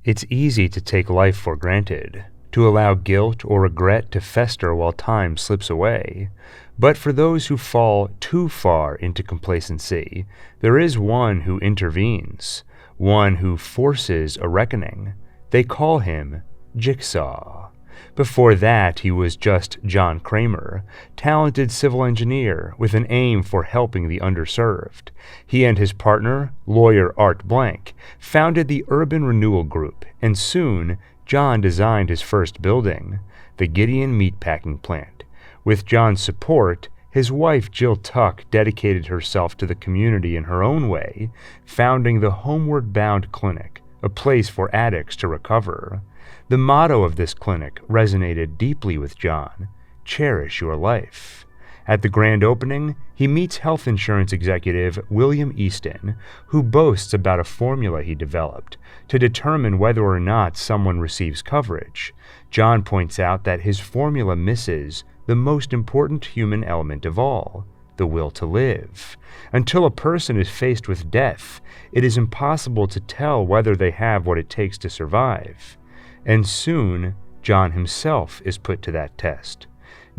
It's easy to take life for granted, to allow guilt or regret to fester while time slips away. But for those who fall too far into complacency, there is one who intervenes, one who forces a reckoning. They call him Jigsaw. Before that, he was just John Kramer, talented civil engineer with an aim for helping the underserved. He and his partner, lawyer Art Blank, founded the Urban Renewal Group, and soon John designed his first building, the Gideon Meatpacking Plant. With John's support, his wife Jill Tuck dedicated herself to the community in her own way, founding the Homeward Bound Clinic, a place for addicts to recover. The motto of this clinic resonated deeply with John: cherish your life. At the grand opening, he meets health insurance executive William Easton, who boasts about a formula he developed to determine whether or not someone receives coverage. John points out that his formula misses the most important human element of all, the will to live. Until a person is faced with death, it is impossible to tell whether they have what it takes to survive. And soon, John himself is put to that test.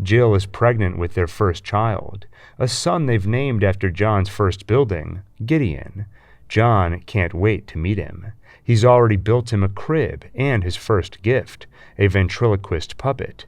Jill is pregnant with their first child, a son they've named after John's first building, Gideon. John can't wait to meet him. He's already built him a crib and his first gift, a ventriloquist puppet.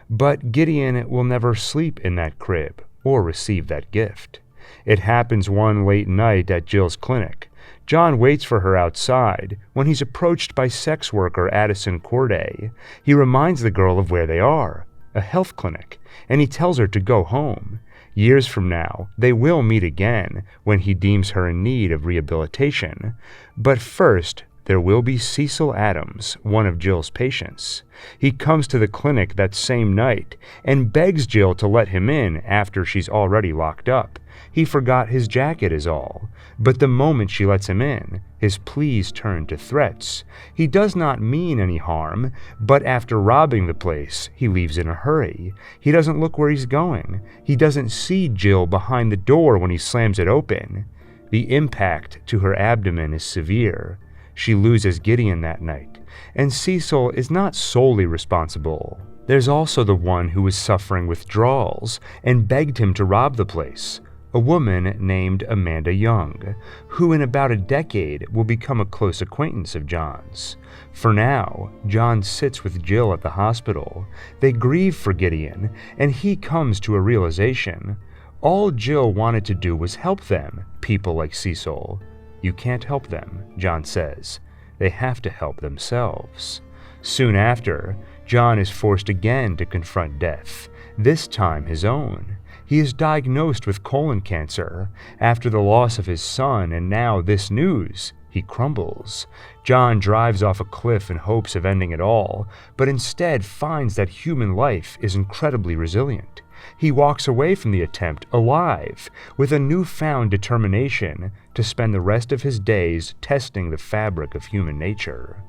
But Gideon will never sleep in that crib or receive that gift. It happens one late night at Jill's clinic. John waits for her outside when he's approached by sex worker Addison Corday. He reminds the girl of where they are, a health clinic, and he tells her to go home. Years from now, they will meet again when he deems her in need of rehabilitation. But first, there will be Cecil Adams, one of Jill's patients. He comes to the clinic that same night and begs Jill to let him in after she's already locked up. He forgot his jacket is all. But the moment she lets him in, his pleas turn to threats. He does not mean any harm, but after robbing the place, he leaves in a hurry. He doesn't look where he's going. He doesn't see Jill behind the door when he slams it open. The impact to her abdomen is severe. She loses Gideon that night, and Cecil is not solely responsible. There's also the one who was suffering withdrawals and begged him to rob the place, a woman named Amanda Young, who in about a decade will become a close acquaintance of John's. For now, John sits with Jill at the hospital. They grieve for Gideon, and he comes to a realization. All Jill wanted to do was help them, people like Cecil. You can't help them, John says. They have to help themselves. Soon after, John is forced again to confront death, this time his own. He is diagnosed with colon cancer. After the loss of his son and now this news, he crumbles. John drives off a cliff in hopes of ending it all, but instead finds that human life is incredibly resilient. He walks away from the attempt alive, with a newfound determination to spend the rest of his days testing the fabric of human nature.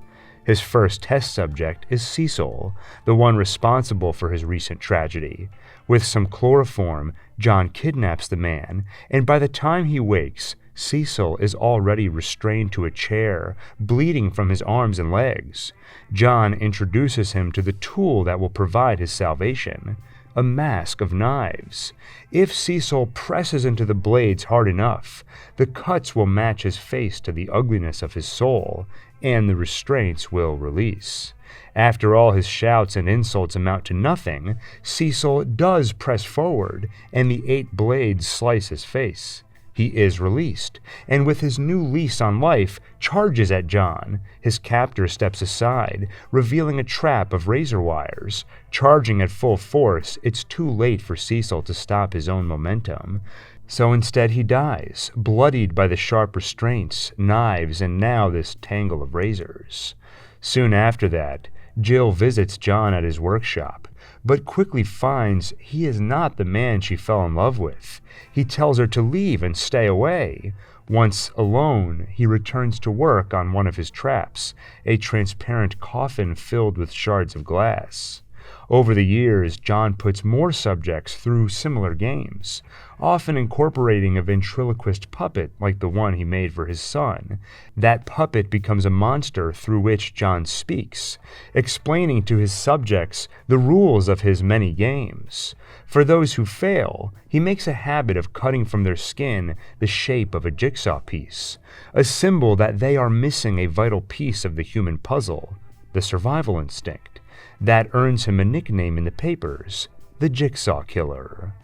His first test subject is Cecil, the one responsible for his recent tragedy. With some chloroform, John kidnaps the man, and by the time he wakes, Cecil is already restrained to a chair, bleeding from his arms and legs. John introduces him to the tool that will provide his salvation, a mask of knives. If Cecil presses into the blades hard enough, the cuts will match his face to the ugliness of his soul, and the restraints will release. After all his shouts and insults amount to nothing, Cecil does press forward, and the 8 blades slice his face. He is released, and with his new lease on life, charges at John. His captor steps aside, revealing a trap of razor wires. Charging at full force, it's too late for Cecil to stop his own momentum. So instead he dies, bloodied by the sharp restraints, knives, and now this tangle of razors. Soon after that, Jill visits John at his workshop, but quickly finds he is not the man she fell in love with. He tells her to leave and stay away. Once alone, he returns to work on one of his traps, a transparent coffin filled with shards of glass. Over the years, John puts more subjects through similar games, often incorporating a ventriloquist puppet like the one he made for his son. That puppet becomes a monster through which John speaks, explaining to his subjects the rules of his many games. For those who fail, he makes a habit of cutting from their skin the shape of a jigsaw piece, a symbol that they are missing a vital piece of the human puzzle, the survival instinct. That earns him a nickname in the papers, the Jigsaw Killer.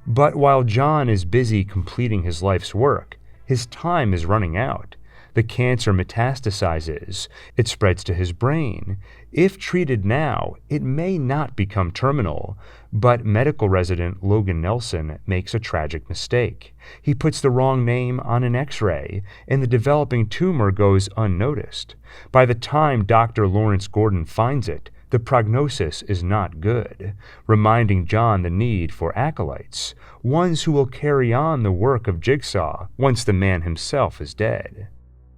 But while John is busy completing his life's work, his time is running out. The cancer metastasizes. It spreads to his brain. If treated now, it may not become terminal, but medical resident Logan Nelson makes a tragic mistake. He puts the wrong name on an X-ray, and the developing tumor goes unnoticed. By the time Dr. Lawrence Gordon finds it, the prognosis is not good, reminding John the need for acolytes, ones who will carry on the work of Jigsaw once the man himself is dead.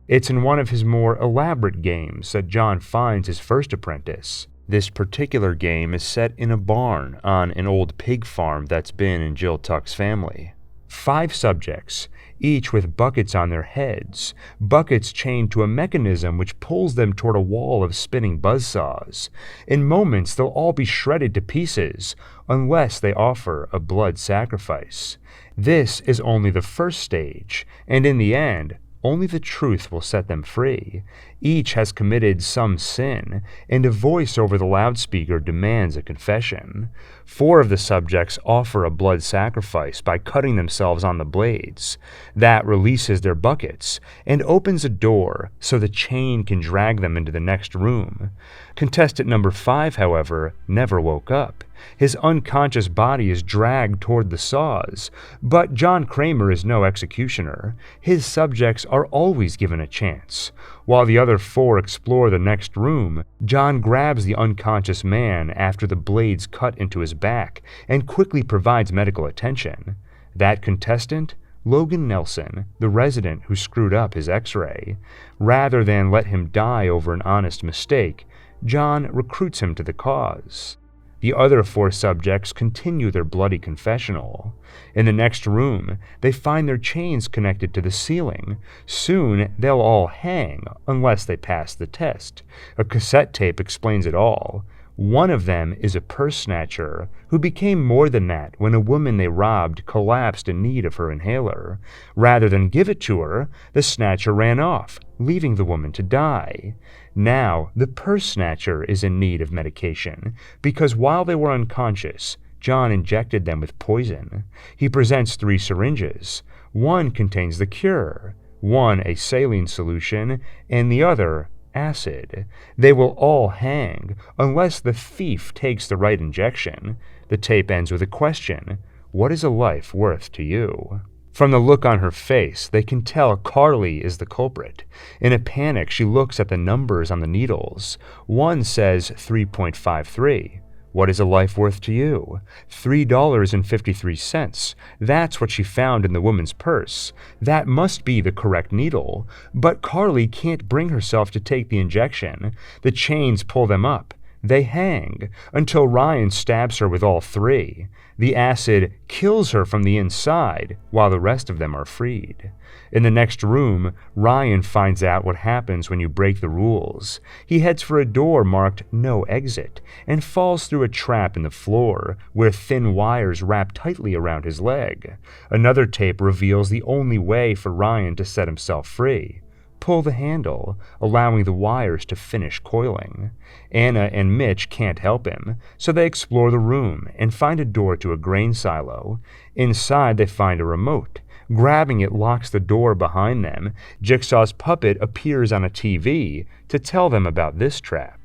It's in one of his more elaborate games that John finds his first apprentice. This particular game is set in a barn on an old pig farm that's been in Jill Tuck's family. 5 subjects, each with buckets on their heads, buckets chained to a mechanism which pulls them toward a wall of spinning buzzsaws. In moments, they'll all be shredded to pieces, unless they offer a blood sacrifice. This is only the first stage, and in the end, only the truth will set them free. Each has committed some sin, and a voice over the loudspeaker demands a confession. 4 of the subjects offer a blood sacrifice by cutting themselves on the blades. That releases their buckets and opens a door so the chain can drag them into the next room. Contestant number 5, however, never woke up. His unconscious body is dragged toward the saws, but John Kramer is no executioner. His subjects are always given a chance. While the other 4 explore the next room, John grabs the unconscious man after the blades cut into his back and quickly provides medical attention. That contestant? Logan Nelson, the resident who screwed up his X-ray. Rather than let him die over an honest mistake, John recruits him to the cause. The other 4 subjects continue their bloody confessional. In the next room, they find their chains connected to the ceiling. Soon, they'll all hang, unless they pass the test. A cassette tape explains it all. One of them is a purse snatcher, who became more than that when a woman they robbed collapsed in need of her inhaler. Rather than give it to her, the snatcher ran off, leaving the woman to die. Now, the purse snatcher is in need of medication, because while they were unconscious, John injected them with poison. He presents 3 syringes. One contains the cure, one a saline solution, and the other acid. They will all hang, unless the thief takes the right injection. The tape ends with a question: what is a life worth to you? From the look on her face, they can tell Carly is the culprit. In a panic, she looks at the numbers on the needles. One says 3.53. What is a life worth to you? $3.53. That's what she found in the woman's purse. That must be the correct needle. But Carly can't bring herself to take the injection. The chains pull them up. They hang until Ryan stabs her with all 3. The acid kills her from the inside, while the rest of them are freed. In the next room, Ryan finds out what happens when you break the rules. He heads for a door marked "No Exit" and falls through a trap in the floor, where thin wires wrap tightly around his leg. Another tape reveals the only way for Ryan to set himself free: pull the handle, allowing the wires to finish coiling. Anna and Mitch can't help him, so they explore the room and find a door to a grain silo. Inside, they find a remote. Grabbing it locks the door behind them. Jigsaw's puppet appears on a TV to tell them about this trap.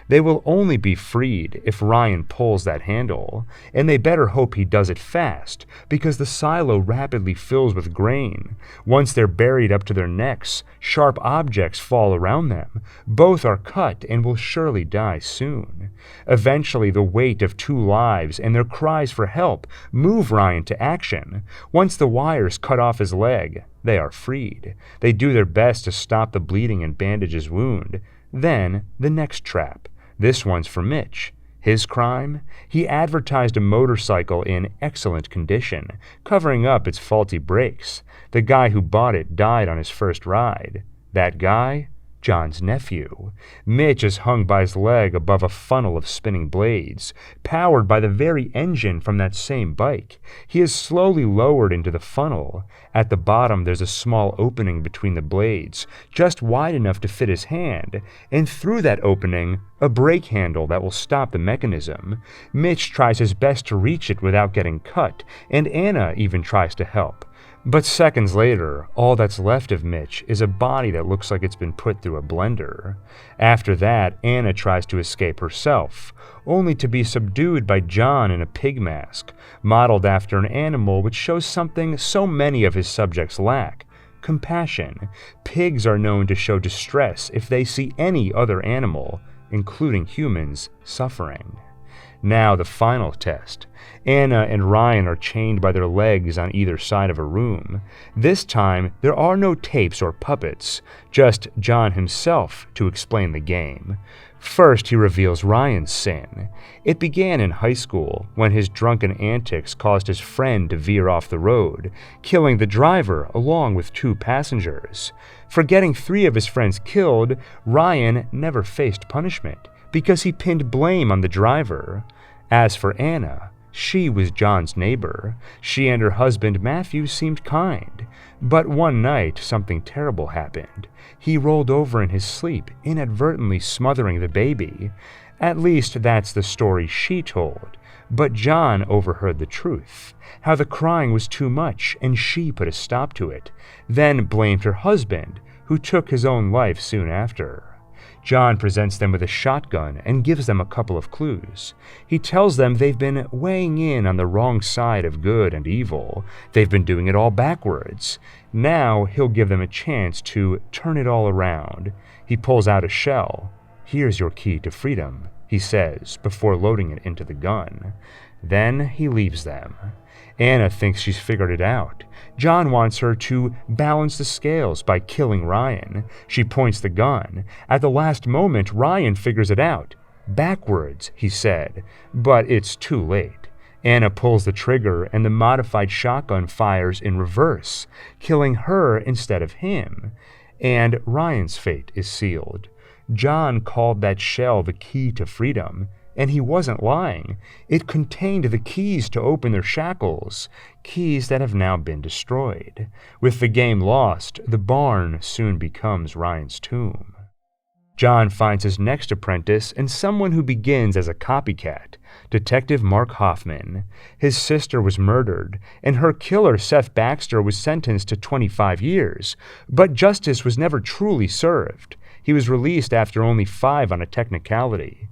They will only be freed if Ryan pulls that handle, and they better hope he does it fast, because the silo rapidly fills with grain. Once they're buried up to their necks, sharp objects fall around them. Both are cut and will surely die soon. Eventually, the weight of 2 lives and their cries for help move Ryan to action. Once the wires cut off his leg, they are freed. They do their best to stop the bleeding and bandage his wound. Then, the next trap. This one's for Mitch. His crime? He advertised a motorcycle in excellent condition, covering up its faulty brakes. The guy who bought it died on his first ride. That guy? John's nephew. Mitch is hung by his leg above a funnel of spinning blades, powered by the very engine from that same bike. He is slowly lowered into the funnel. At the bottom there's a small opening between the blades, just wide enough to fit his hand, and through that opening, a brake handle that will stop the mechanism. Mitch tries his best to reach it without getting cut, and Anna even tries to help. But seconds later, all that's left of Mitch is a body that looks like it's been put through a blender. After that, Anna tries to escape herself, only to be subdued by John in a pig mask, modeled after an animal which shows something so many of his subjects lack: compassion. Pigs are known to show distress if they see any other animal, including humans, suffering. Now the final test. Anna and Ryan are chained by their legs on either side of a room. This time, there are no tapes or puppets, just John himself to explain the game. First, he reveals Ryan's sin. It began in high school, when his drunken antics caused his friend to veer off the road, killing the driver along with 2 passengers. For getting 3 of his friends killed, Ryan never faced punishment, because he pinned blame on the driver. As for Anna, she was John's neighbor. She and her husband Matthew seemed kind. But one night, something terrible happened. He rolled over in his sleep, inadvertently smothering the baby. At least that's the story she told. But John overheard the truth, how the crying was too much and she put a stop to it, then blamed her husband, who took his own life soon after. John presents them with a shotgun and gives them a couple of clues. He tells them they've been weighing in on the wrong side of good and evil. They've been doing it all backwards. Now he'll give them a chance to turn it all around. He pulls out a shell. "Here's your key to freedom," he says, before loading it into the gun. Then he leaves them. Anna thinks she's figured it out. John wants her to balance the scales by killing Ryan. She points the gun. At the last moment, Ryan figures it out. "Backwards," he said, but it's too late. Anna pulls the trigger and the modified shotgun fires in reverse, killing her instead of him. And Ryan's fate is sealed. John called that shell the key to freedom. And he wasn't lying. It contained the keys to open their shackles, keys that have now been destroyed. With the game lost, the barn soon becomes Ryan's tomb. John finds his next apprentice and someone who begins as a copycat, Detective Mark Hoffman. His sister was murdered, and her killer, Seth Baxter, was sentenced to 25 years, but justice was never truly served. He was released after only 5 on a technicality.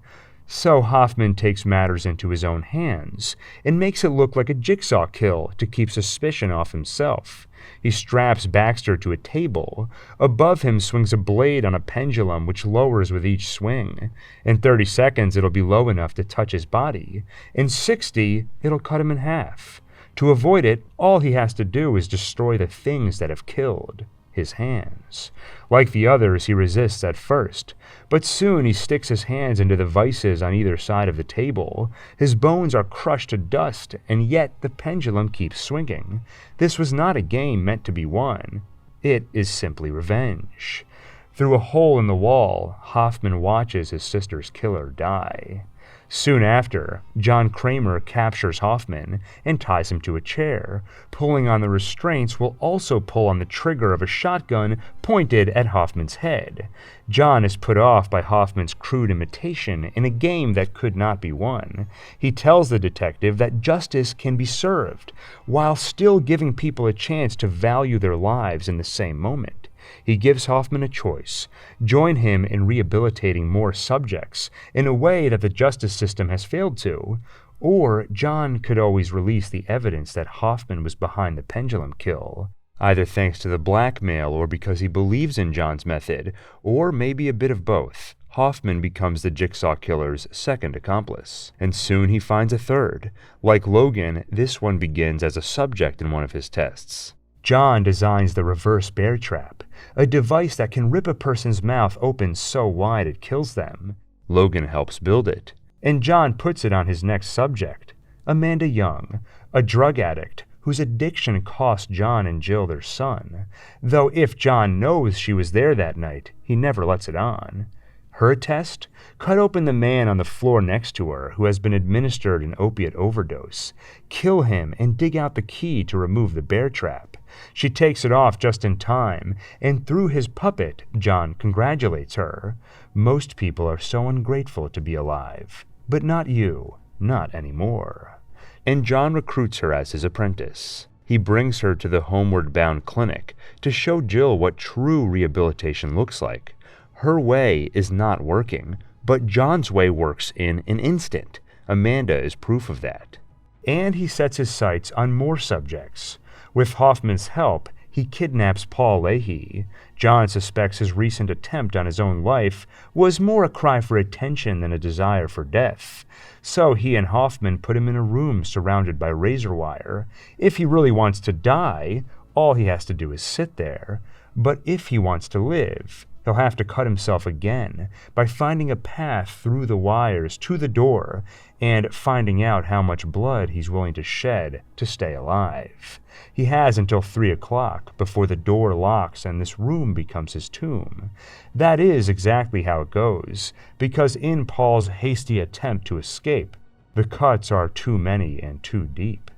So Hoffman takes matters into his own hands and makes it look like a Jigsaw kill to keep suspicion off himself. He straps Baxter to a table. Above him swings a blade on a pendulum which lowers with each swing. In 30 seconds it'll be low enough to touch his body. In 60, it'll cut him in half. To avoid it, all he has to do is destroy the things that have killed. His hands. Like the others, he resists at first, but soon he sticks his hands into the vices on either side of the table. His bones are crushed to dust, and yet the pendulum keeps swinging. This was not a game meant to be won. It is simply revenge. Through a hole in the wall, Hoffman watches his sister's killer die. Soon after, John Kramer captures Hoffman and ties him to a chair. Pulling on the restraints will also pull on the trigger of a shotgun pointed at Hoffman's head. John is put off by Hoffman's crude imitation in a game that could not be won. He tells the detective that justice can be served, while still giving people a chance to value their lives in the same moment. He gives Hoffman a choice: join him in rehabilitating more subjects in a way that the justice system has failed to, or John could always release the evidence that Hoffman was behind the pendulum kill, either thanks to the blackmail or because he believes in John's method, or maybe a bit of both. Hoffman becomes the Jigsaw killer's second accomplice, and soon he finds a third. Like Logan, this one begins as a subject in one of his tests. John designs the reverse bear trap, a device that can rip a person's mouth open so wide it kills them. Logan helps build it. and John puts it on his next subject, Amanda Young, a drug addict whose addiction cost John and Jill their son, though if John knows she was there that night, he never lets it on. Her test? Cut open the man on the floor next to her who has been administered an opiate overdose, kill him, and dig out the key to remove the bear trap. She takes it off just in time, and through his puppet, John congratulates her. Most people are so ungrateful to be alive, but not you, not anymore. And John recruits her as his apprentice. He brings her to the homeward-bound clinic to show Jill what true rehabilitation looks like. Her way is not working, but John's way works in an instant. Amanda is proof of that. And he sets his sights on more subjects. With Hoffman's help, he kidnaps Paul Leahy. John suspects his recent attempt on his own life was more a cry for attention than a desire for death. So he and Hoffman put him in a room surrounded by razor wire. If he really wants to die, all he has to do is sit there. But if he wants to live, he'll have to cut himself again by finding a path through the wires to the door and finding out how much blood he's willing to shed to stay alive. He has until 3 o'clock before the door locks and this room becomes his tomb. That is exactly how it goes, because in Paul's hasty attempt to escape, the cuts are too many and too deep.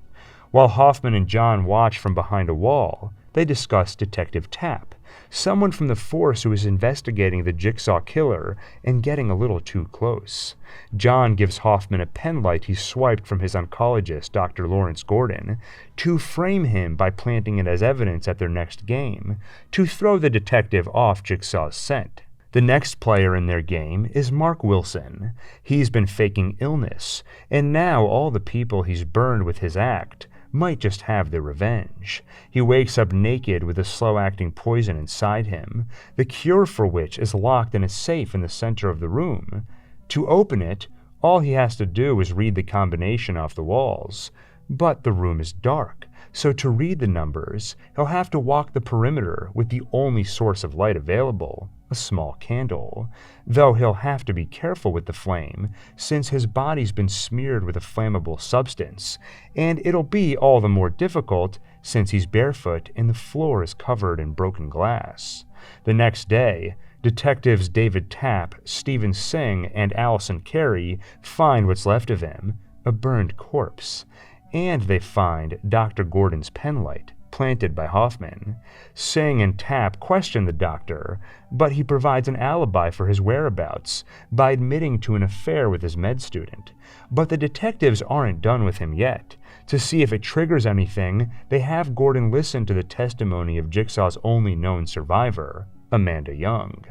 While Hoffman and John watch from behind a wall, they discuss Detective Tapp, someone from the force who is investigating the Jigsaw killer and getting a little too close. John gives Hoffman a penlight he swiped from his oncologist, Dr. Lawrence Gordon, to frame him by planting it as evidence at their next game, to throw the detective off Jigsaw's scent. The next player in their game is Mark Wilson. He's been faking illness, and now all the people he's burned with his act might just have their revenge. He wakes up naked with a slow-acting poison inside him, the cure for which is locked in a safe in the center of the room. To open it, all he has to do is read the combination off the walls. But the room is dark, so to read the numbers, he'll have to walk the perimeter with the only source of light available, a small candle, though he'll have to be careful with the flame, since his body's been smeared with a flammable substance, and it'll be all the more difficult since he's barefoot and the floor is covered in broken glass. The next day, detectives David Tapp, Stephen Singh, and Allison Carey find what's left of him, a burned corpse, and they find Dr. Gordon's penlight, planted by Hoffman. Singh and Tapp question the doctor, but he provides an alibi for his whereabouts by admitting to an affair with his med student. But the detectives aren't done with him yet. To see if it triggers anything, they have Gordon listen to the testimony of Jigsaw's only known survivor, Amanda Young.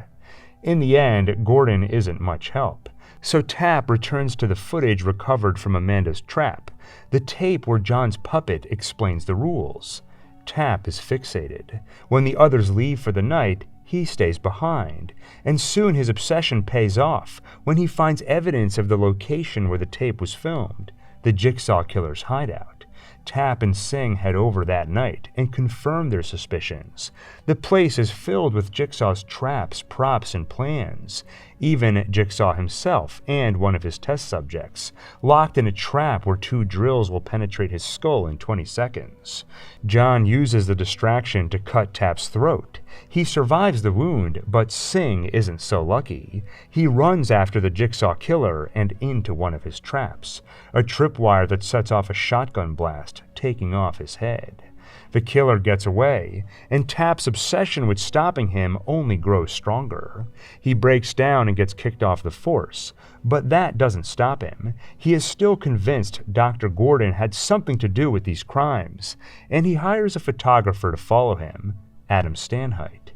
In the end, Gordon isn't much help, so Tapp returns to the footage recovered from Amanda's trap, the tape where John's puppet explains the rules. Tapp is fixated. When the others leave for the night, he stays behind, and soon his obsession pays off when he finds evidence of the location where the tape was filmed, the Jigsaw killer's hideout. Tapp and Singh head over that night and confirm their suspicions. The place is filled with Jigsaw's traps, props, and plans. Even Jigsaw himself and one of his test subjects, locked in a trap where 2 drills will penetrate his skull in 20 seconds. John uses the distraction to cut Tapp's throat. He survives the wound, but Singh isn't so lucky. He runs after the Jigsaw killer and into one of his traps, a tripwire that sets off a shotgun blast, taking off his head. The killer gets away, and Tapp's obsession with stopping him only grows stronger. He breaks down and gets kicked off the force, but that doesn't stop him. He is still convinced Dr. Gordon had something to do with these crimes, and he hires a photographer to follow him, Adam Stanheidt.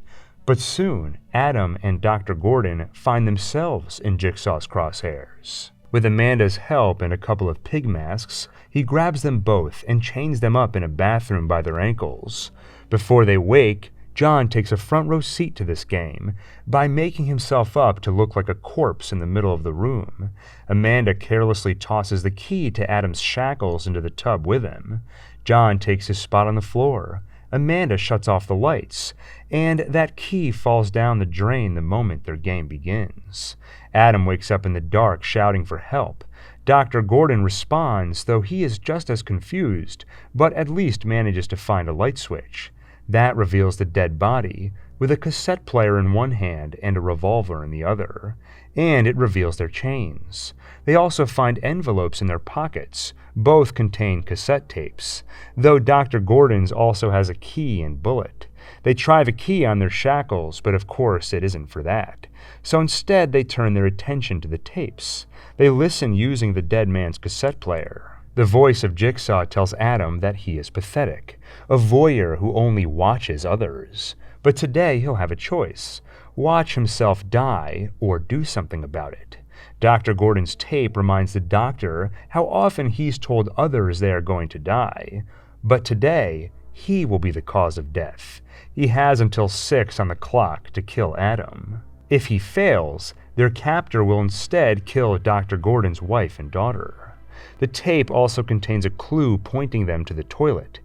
But soon, Adam and Dr. Gordon find themselves in Jigsaw's crosshairs. With Amanda's help and a couple of pig masks, he grabs them both and chains them up in a bathroom by their ankles. Before they wake, John takes a front row seat to this game by making himself up to look like a corpse in the middle of the room. Amanda carelessly tosses the key to Adam's shackles into the tub with him. John takes his spot on the floor. Amanda shuts off the lights, and that key falls down the drain the moment their game begins. Adam wakes up in the dark shouting for help, Dr. Gordon responds, though he is just as confused, but at least manages to find a light switch. That reveals the dead body, with a cassette player in one hand and a revolver in the other. And it reveals their chains. They also find envelopes in their pockets. Both contain cassette tapes, though Dr. Gordon's also has a key and bullet. They try the key on their shackles, but of course it isn't for that. So instead they turn their attention to the tapes. They listen using the dead man's cassette player. The voice of Jigsaw tells Adam that he is pathetic, a voyeur who only watches others. But today he'll have a choice: watch himself die or do something about it. Dr. Gordon's tape reminds the doctor how often he's told others they are going to die. But today, he will be the cause of death. He has until 6 on the clock to kill Adam. If he fails, their captor will instead kill Dr. Gordon's wife and daughter. The tape also contains a clue pointing them to the toilet.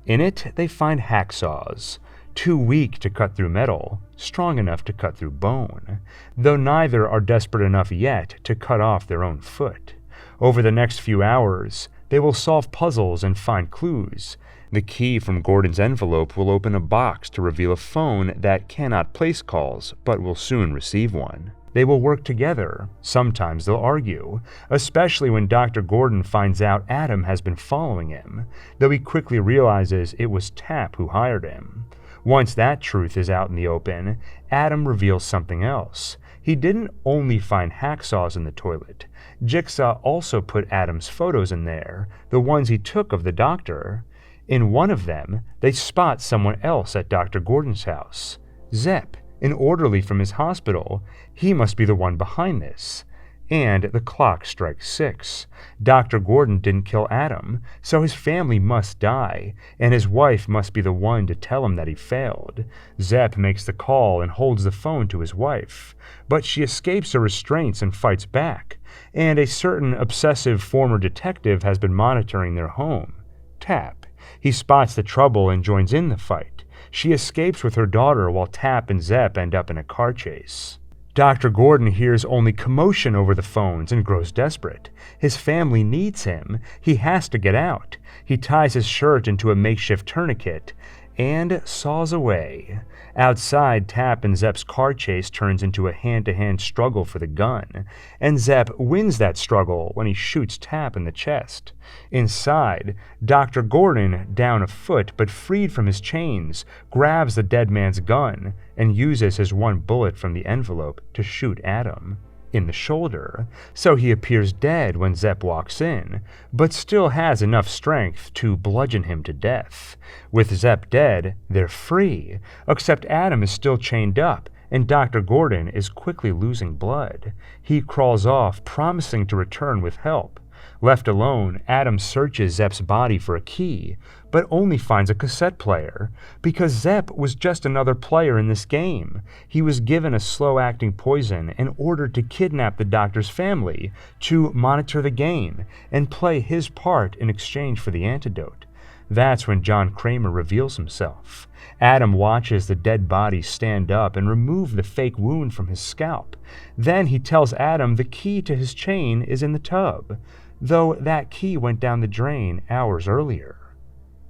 In it, they find hacksaws, too weak to cut through metal, strong enough to cut through bone, though neither are desperate enough yet to cut off their own foot. Over the next few hours, they will solve puzzles and find clues. The key from Gordon's envelope will open a box to reveal a phone that cannot place calls, but will soon receive one. They will work together. Sometimes they'll argue, especially when Dr. Gordon finds out Adam has been following him, though he quickly realizes it was Tap who hired him. Once that truth is out in the open, Adam reveals something else. He didn't only find hacksaws in the toilet. Jigsaw also put Adam's photos in there, the ones he took of the doctor. In one of them, they spot someone else at Dr. Gordon's house. Zepp, an orderly from his hospital. He must be the one behind this. And the clock strikes 6. Dr. Gordon didn't kill Adam, so his family must die, and his wife must be the one to tell him that he failed. Zepp makes the call and holds the phone to his wife, but she escapes her restraints and fights back, and a certain obsessive former detective has been monitoring their home. Tap. He spots the trouble and joins in the fight. She escapes with her daughter while Tap and Zepp end up in a car chase. Dr. Gordon hears only commotion over the phones and grows desperate. His family needs him. He has to get out. He ties his shirt into a makeshift tourniquet and saws away. Outside, Tap and Zepp's car chase turns into a hand-to-hand struggle for the gun, and Zepp wins that struggle when he shoots Tap in the chest. Inside, Dr. Gordon, down a foot but freed from his chains, grabs the dead man's gun and uses his one bullet from the envelope to shoot Adam in the shoulder, so he appears dead when Zepp walks in, but still has enough strength to bludgeon him to death. With Zepp dead, they're free, except Adam is still chained up, and Dr. Gordon is quickly losing blood. He crawls off, promising to return with help. Left alone, Adam searches Zepp's body for a key, but only finds a cassette player, because Zepp was just another player in this game. He was given a slow-acting poison and ordered to kidnap the doctor's family, to monitor the game, and play his part in exchange for the antidote. That's when John Kramer reveals himself. Adam watches the dead body stand up and remove the fake wound from his scalp. Then he tells Adam the key to his chain is in the tub, though that key went down the drain hours earlier.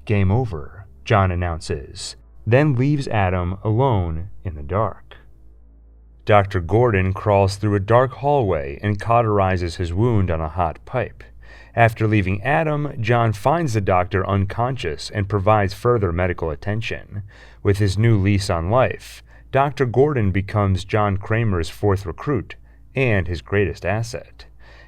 Game over, John announces, then leaves Adam alone in the dark. Dr. Gordon crawls through a dark hallway and cauterizes his wound on a hot pipe. After leaving Adam, John finds the doctor unconscious and provides further medical attention. With his new lease on life, Dr. Gordon becomes John Kramer's 4th recruit and his greatest asset.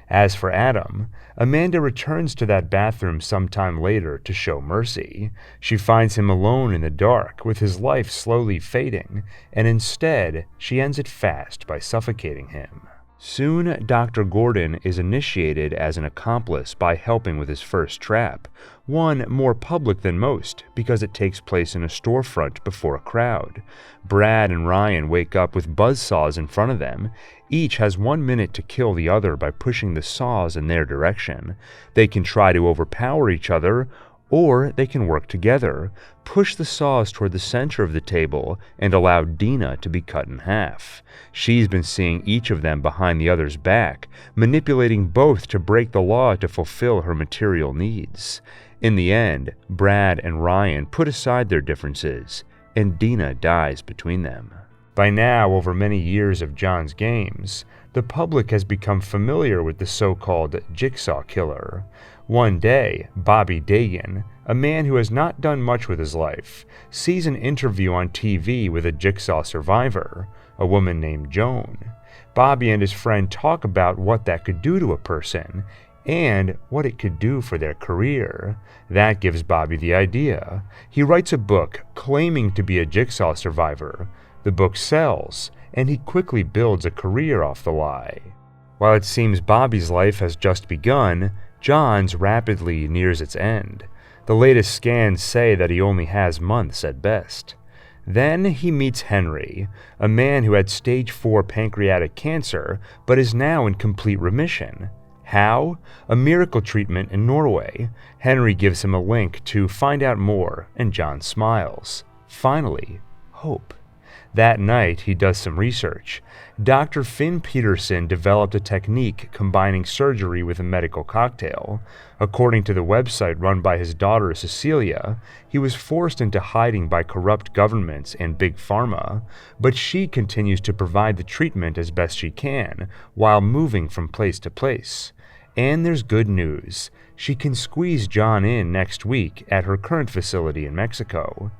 As for Adam, Amanda returns to that bathroom sometime later to show mercy. She finds him alone in the dark, with his life slowly fading, and instead, she ends it fast by suffocating him. Soon, Dr. Gordon is initiated as an accomplice by helping with his first trap, one more public than most because it takes place in a storefront before a crowd. Brad and Ryan wake up with buzzsaws in front of them. Each has 1 minute to kill the other by pushing the saws in their direction. They can try to overpower each other, Or they can work together, push the saws toward the center of the table, and allow Dina to be cut in half. She's been seeing each of them behind the other's back, manipulating both to break the law to fulfill her material needs. In the end, Brad and Ryan put aside their differences, and Dina dies between them. By now, over many years of John's games, the public has become familiar with the so-called Jigsaw killer. One day, Bobby Dagen, a man who has not done much with his life, sees an interview on TV with a Jigsaw survivor, a woman named Joan. Bobby and his friend talk about what that could do to a person, and what it could do for their career. That gives Bobby the idea. He writes a book claiming to be a Jigsaw survivor. The book sells, and he quickly builds a career off the lie. While it seems Bobby's life has just begun, John's rapidly nears its end. The latest scans say that he only has months at best. Then he meets Henry, a man who had stage 4 pancreatic cancer but is now in complete remission. How? A miracle treatment in Norway. Henry gives him a link to find out more, and John smiles. Finally, hope. That night, he does some research. Dr. Finn Peterson developed a technique combining surgery with a medical cocktail. According to the website run by his daughter Cecilia, he was forced into hiding by corrupt governments and big pharma, but she continues to provide the treatment as best she can, while moving from place to place. And there's good news. She can squeeze John in next week at her current facility in Mexico.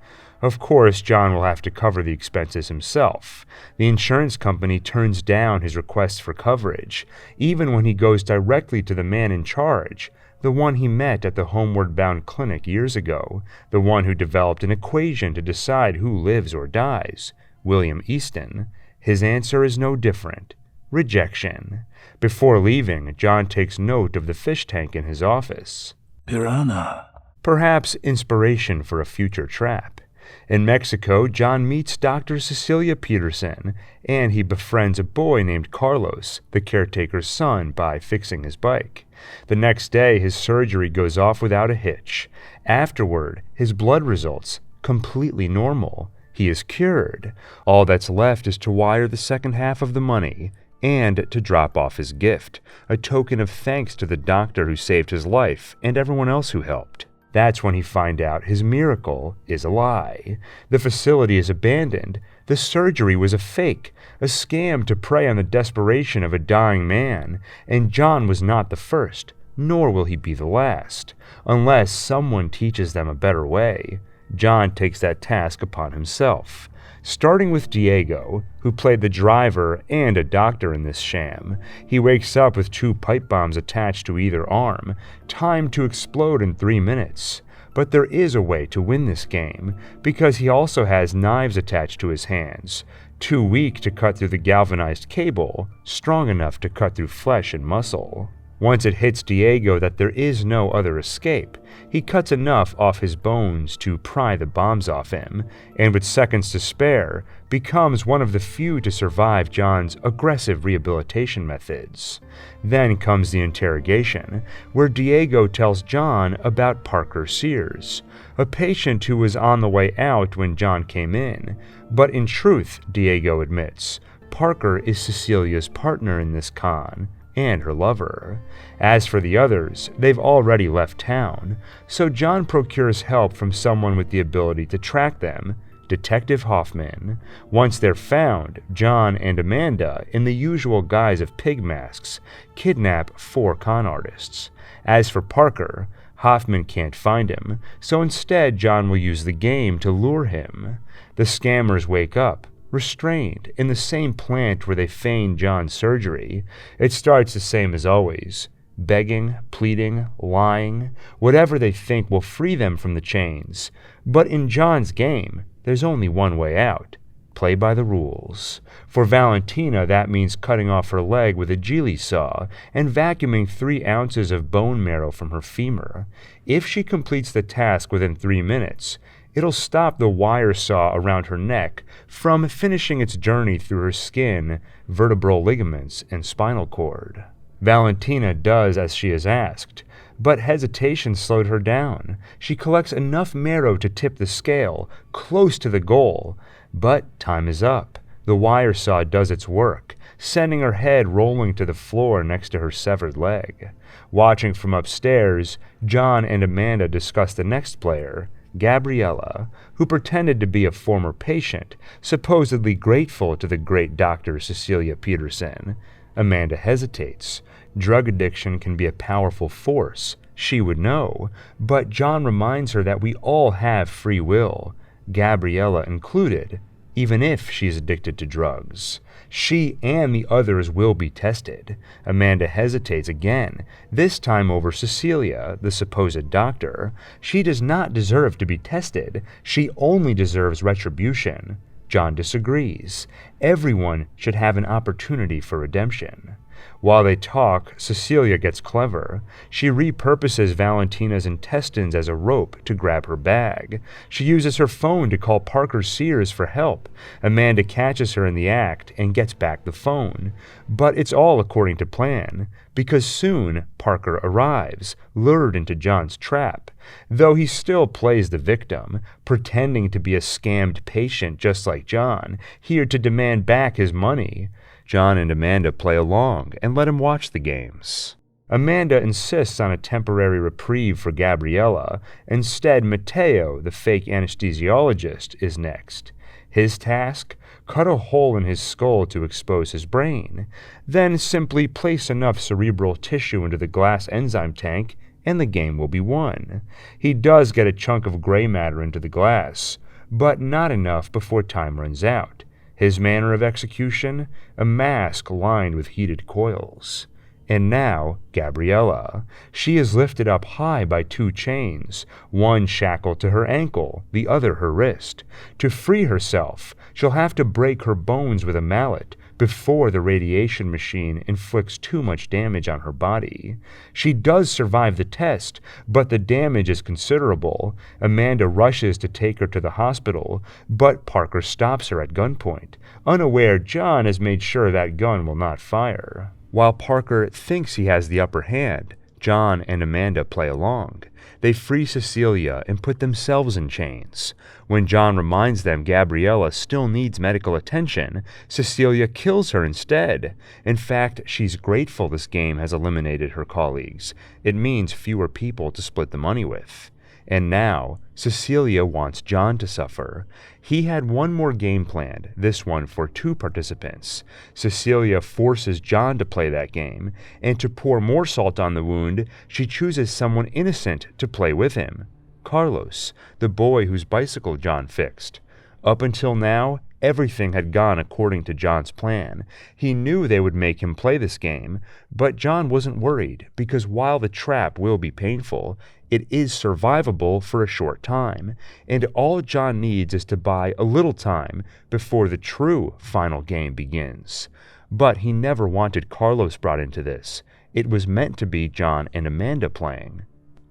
Of course, John will have to cover the expenses himself. The insurance company turns down his requests for coverage, even when he goes directly to the man in charge, the one he met at the Homeward Bound clinic years ago, the one who developed an equation to decide who lives or dies, William Easton. His answer is no different. Rejection. Before leaving, John takes note of the fish tank in his office. Piranha. Perhaps inspiration for a future trap. In Mexico, John meets Dr. Cecilia Peterson, and he befriends a boy named Carlos, the caretaker's son, by fixing his bike. The next day, his surgery goes off without a hitch. Afterward, his blood results completely normal. He is cured. All that's left is to wire the second half of the money, and to drop off his gift, a token of thanks to the doctor who saved his life and everyone else who helped. That's when he finds out his miracle is a lie. The facility is abandoned. The surgery was a fake, a scam to prey on the desperation of a dying man, and John was not the first, nor will he be the last, unless someone teaches them a better way. John takes that task upon himself. Starting with Diego, who played the driver and a doctor in this sham. He wakes up with 2 pipe bombs attached to either arm, timed to explode in 3 minutes. But there is a way to win this game, because he also has knives attached to his hands, too weak to cut through the galvanized cable, strong enough to cut through flesh and muscle. Once it hits Diego that there is no other escape, he cuts enough off his bones to pry the bombs off him, and with seconds to spare, becomes one of the few to survive John's aggressive rehabilitation methods. Then comes the interrogation, where Diego tells John about Parker Sears, a patient who was on the way out when John came in. But in truth, Diego admits, Parker is Cecilia's partner in this con, and her lover. As for the others, they've already left town, so John procures help from someone with the ability to track them, Detective Hoffman. Once they're found, John and Amanda, in the usual guise of pig masks, kidnap 4 con artists. As for Parker, Hoffman can't find him, so instead John will use the game to lure him. The scammers wake up, restrained, in the same plant where they feigned John's surgery. It starts the same as always. Begging, pleading, lying, whatever they think will free them from the chains. But in John's game, there's only one way out. Play by the rules. For Valentina, that means cutting off her leg with a Geely saw and vacuuming 3 ounces of bone marrow from her femur. If she completes the task within 3 minutes, it'll stop the wire saw around her neck from finishing its journey through her skin, vertebral ligaments, and spinal cord. Valentina does as she is asked, But hesitation slowed her down. She collects enough marrow to tip the scale, close to the goal. But time is up. The wire saw does its work, sending her head rolling to the floor next to her severed leg. Watching from upstairs, John and Amanda discuss the next player, Gabriella, who pretended to be a former patient, supposedly grateful to the great Dr. Cecilia Peterson. Amanda hesitates. Drug addiction can be a powerful force, she would know, but John reminds her that we all have free will, Gabriella included, even if she's addicted to drugs. She and the others will be tested. Amanda hesitates again, this time over Cecilia, the supposed doctor. She does not deserve to be tested. She only deserves retribution. John disagrees. Everyone should have an opportunity for redemption. While they talk, Cecilia gets clever. She repurposes Valentina's intestines as a rope to grab her bag. She uses her phone to call Parker Sears for help. Amanda catches her in the act and gets back the phone. But it's all according to plan, because soon Parker arrives, lured into John's trap. Though he still plays the victim, pretending to be a scammed patient just like John, here to demand back his money. John and Amanda play along and let him watch the games. Amanda insists on a temporary reprieve for Gabriella. Instead, Mateo, the fake anesthesiologist, is next. His task? Cut a hole in his skull to expose his brain. Then simply place enough cerebral tissue into the glass enzyme tank and the game will be won. He does get a chunk of gray matter into the glass, but not enough before time runs out. His manner of execution? A mask lined with heated coils. And now, Gabriella. She is lifted up high by two chains, one shackled to her ankle, the other her wrist. To free herself, she'll have to break her bones with a mallet before the radiation machine inflicts too much damage on her body. She does survive the test, but the damage is considerable. Amanda rushes to take her to the hospital, but Parker stops her at gunpoint. Unaware, John has made sure that gun will not fire. While Parker thinks he has the upper hand, John and Amanda play along. They free Cecilia and put themselves in chains. When John reminds them Gabriella still needs medical attention, Cecilia kills her instead. In fact, she's grateful this game has eliminated her colleagues. It means fewer people to split the money with. And now, Cecilia wants John to suffer. He had one more game planned, this one for 2 participants. Cecilia forces John to play that game, and to pour more salt on the wound, she chooses someone innocent to play with him. Carlos, the boy whose bicycle John fixed. Up until now, everything had gone according to John's plan. He knew they would make him play this game, but John wasn't worried, because while the trap will be painful, it is survivable for a short time, and all John needs is to buy a little time before the true final game begins. But he never wanted Carlos brought into this. It was meant to be John and Amanda playing.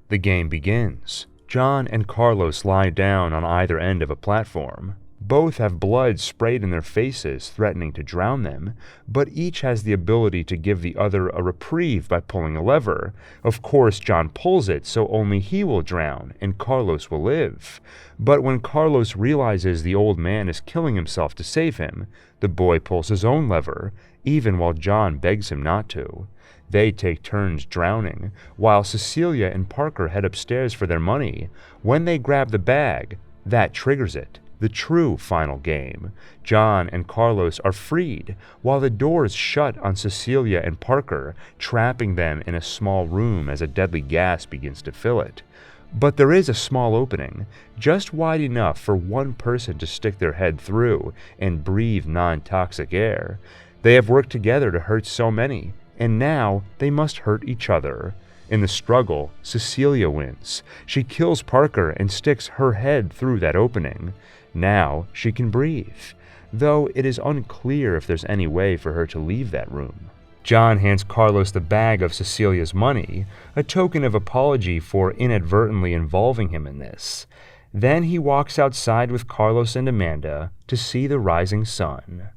The game begins. John and Carlos lie down on either end of a platform. Both have blood sprayed in their faces, threatening to drown them, but each has the ability to give the other a reprieve by pulling a lever. Of course, John pulls it, so only he will drown, and Carlos will live. But when Carlos realizes the old man is killing himself to save him, the boy pulls his own lever, even while John begs him not to. They take turns drowning, while Cecilia and Parker head upstairs for their money. When they grab the bag, that triggers it. The true final game. John and Carlos are freed, while the doors shut on Cecilia and Parker, trapping them in a small room as a deadly gas begins to fill it. But there is a small opening, just wide enough for one person to stick their head through and breathe non-toxic air. They have worked together to hurt so many, and now they must hurt each other. In the struggle, Cecilia wins. She kills Parker and sticks her head through that opening. Now she can breathe, though it is unclear if there's any way for her to leave that room. John hands Carlos the bag of Cecilia's money, a token of apology for inadvertently involving him in this. Then he walks outside with Carlos and Amanda to see the rising sun.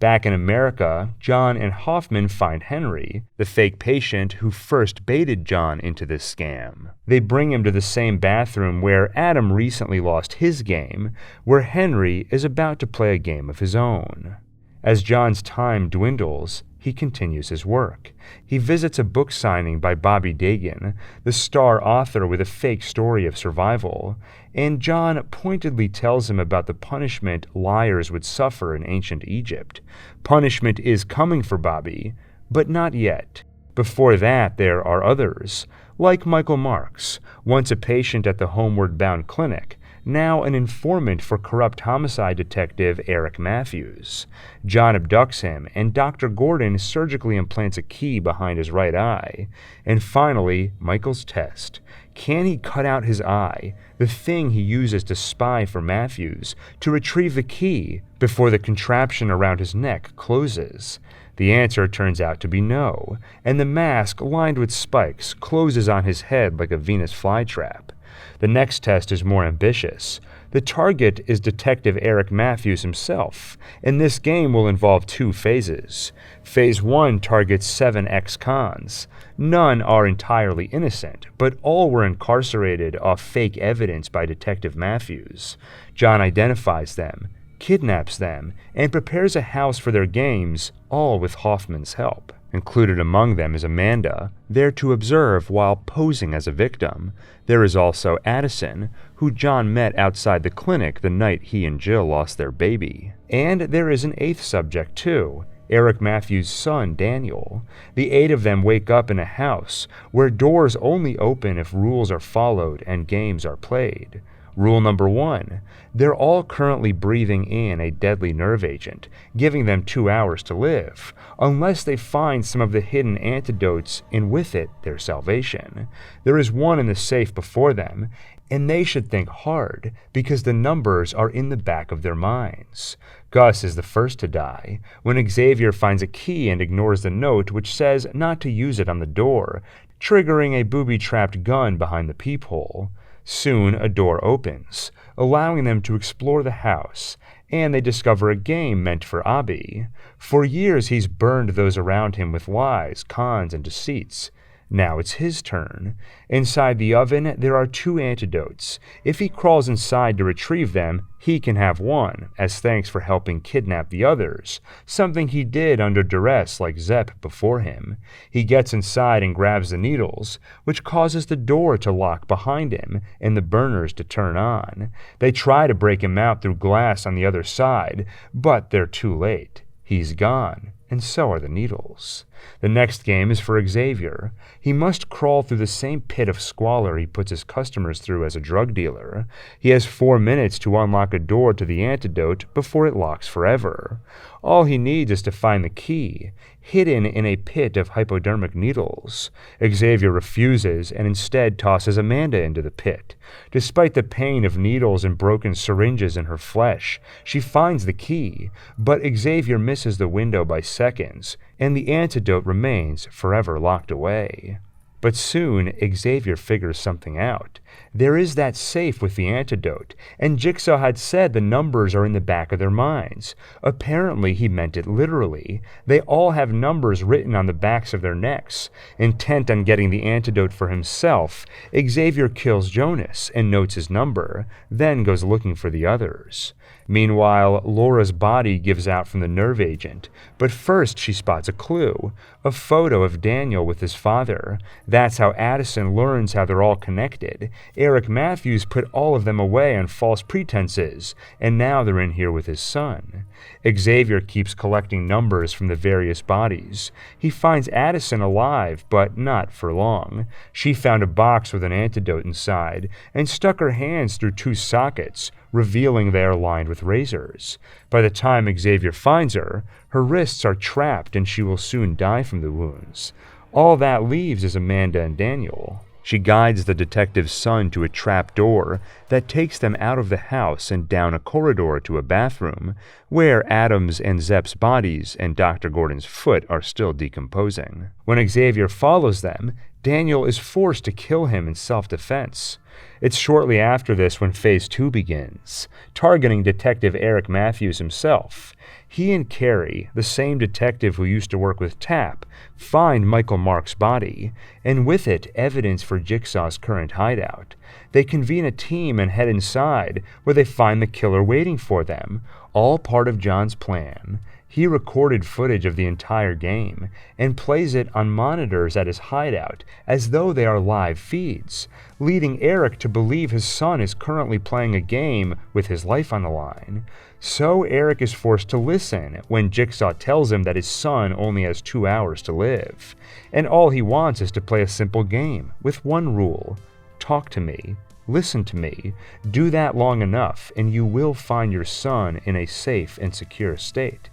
Back in America, John and Hoffman find Henry, the fake patient who first baited John into this scam. They bring him to the same bathroom where Adam recently lost his game, where Henry is about to play a game of his own. As John's time dwindles, he continues his work. He visits a book signing by Bobby Dagen, the star author with a fake story of survival, and John pointedly tells him about the punishment liars would suffer in ancient Egypt. Punishment is coming for Bobby, but not yet. Before that, there are others, like Michael Marks, once a patient at the Homeward Bound Clinic, now an informant for corrupt homicide detective Eric Matthews. John abducts him, and Dr. Gordon surgically implants a key behind his right eye. And finally, Michael's test. Can he cut out his eye, the thing he uses to spy for Matthews, to retrieve the key before the contraption around his neck closes? The answer turns out to be no, and the mask, lined with spikes, closes on his head like a Venus flytrap. The next test is more ambitious. The target is Detective Eric Matthews himself, and this game will involve 2 phases. Phase 1 targets 7 ex-cons. None are entirely innocent, but all were incarcerated off fake evidence by Detective Matthews. John identifies them, kidnaps them, and prepares a house for their games, all with Hoffman's help. Included among them is Amanda, there to observe while posing as a victim. There is also Addison, who John met outside the clinic the night he and Jill lost their baby. And there is an 8th subject too, Eric Matthews' son, Daniel. The 8 of them wake up in a house where doors only open if rules are followed and games are played. Rule number 1, they're all currently breathing in a deadly nerve agent, giving them 2 hours to live, unless they find some of the hidden antidotes and with it their salvation. There is one in the safe before them, and they should think hard, because the numbers are in the back of their minds. Gus is the first to die, when Xavier finds a key and ignores the note which says not to use it on the door, triggering a booby-trapped gun behind the peephole. Soon a door opens, allowing them to explore the house, and they discover a game meant for Abi. For years he's burned those around him with lies, cons, and deceits. Now it's his turn. Inside the oven, there are 2 antidotes. If he crawls inside to retrieve them, he can have one, as thanks for helping kidnap the others, something he did under duress like Zepp before him. He gets inside and grabs the needles, which causes the door to lock behind him and the burners to turn on. They try to break him out through glass on the other side, but they're too late. He's gone, and so are the needles. The next game is for Xavier. He must crawl through the same pit of squalor he puts his customers through as a drug dealer. He has 4 minutes to unlock a door to the antidote before it locks forever. All he needs is to find the key, hidden in a pit of hypodermic needles. Xavier refuses and instead tosses Amanda into the pit. Despite the pain of needles and broken syringes in her flesh, she finds the key, but Xavier misses the window by seconds, and the antidote remains forever locked away. But soon, Xavier figures something out. There is that safe with the antidote, and Jigsaw had said the numbers are in the back of their minds. Apparently, he meant it literally. They all have numbers written on the backs of their necks. Intent on getting the antidote for himself, Xavier kills Jonas and notes his number, then goes looking for the others. Meanwhile, Laura's body gives out from the nerve agent, but first she spots a clue, a photo of Daniel with his father. That's how Addison learns how they're all connected. Eric Matthews put all of them away on false pretenses, and now they're in here with his son. Xavier keeps collecting numbers from the various bodies. He finds Addison alive, but not for long. She found a box with an antidote inside, and stuck her hands through 2 sockets, revealing they are lined with razors. By the time Xavier finds her, her wrists are trapped and she will soon die from the wounds. All that leaves is Amanda and Daniel. She guides the detective's son to a trap door that takes them out of the house and down a corridor to a bathroom, where Adam's and Zepp's bodies and Dr. Gordon's foot are still decomposing. When Xavier follows them, Daniel is forced to kill him in self-defense. It's shortly after this when Phase 2 begins, targeting Detective Eric Matthews himself. He and Carrie, the same detective who used to work with Tapp, find Michael Mark's body, and with it evidence for Jigsaw's current hideout. They convene a team and head inside, where they find the killer waiting for them, all part of John's plan. He recorded footage of the entire game and plays it on monitors at his hideout as though they are live feeds, leading Eric to believe his son is currently playing a game with his life on the line. So Eric is forced to listen when Jigsaw tells him that his son only has 2 hours to live, and all he wants is to play a simple game with one rule: talk to me. Listen to me. Do that long enough, and you will find your son in a safe and secure state.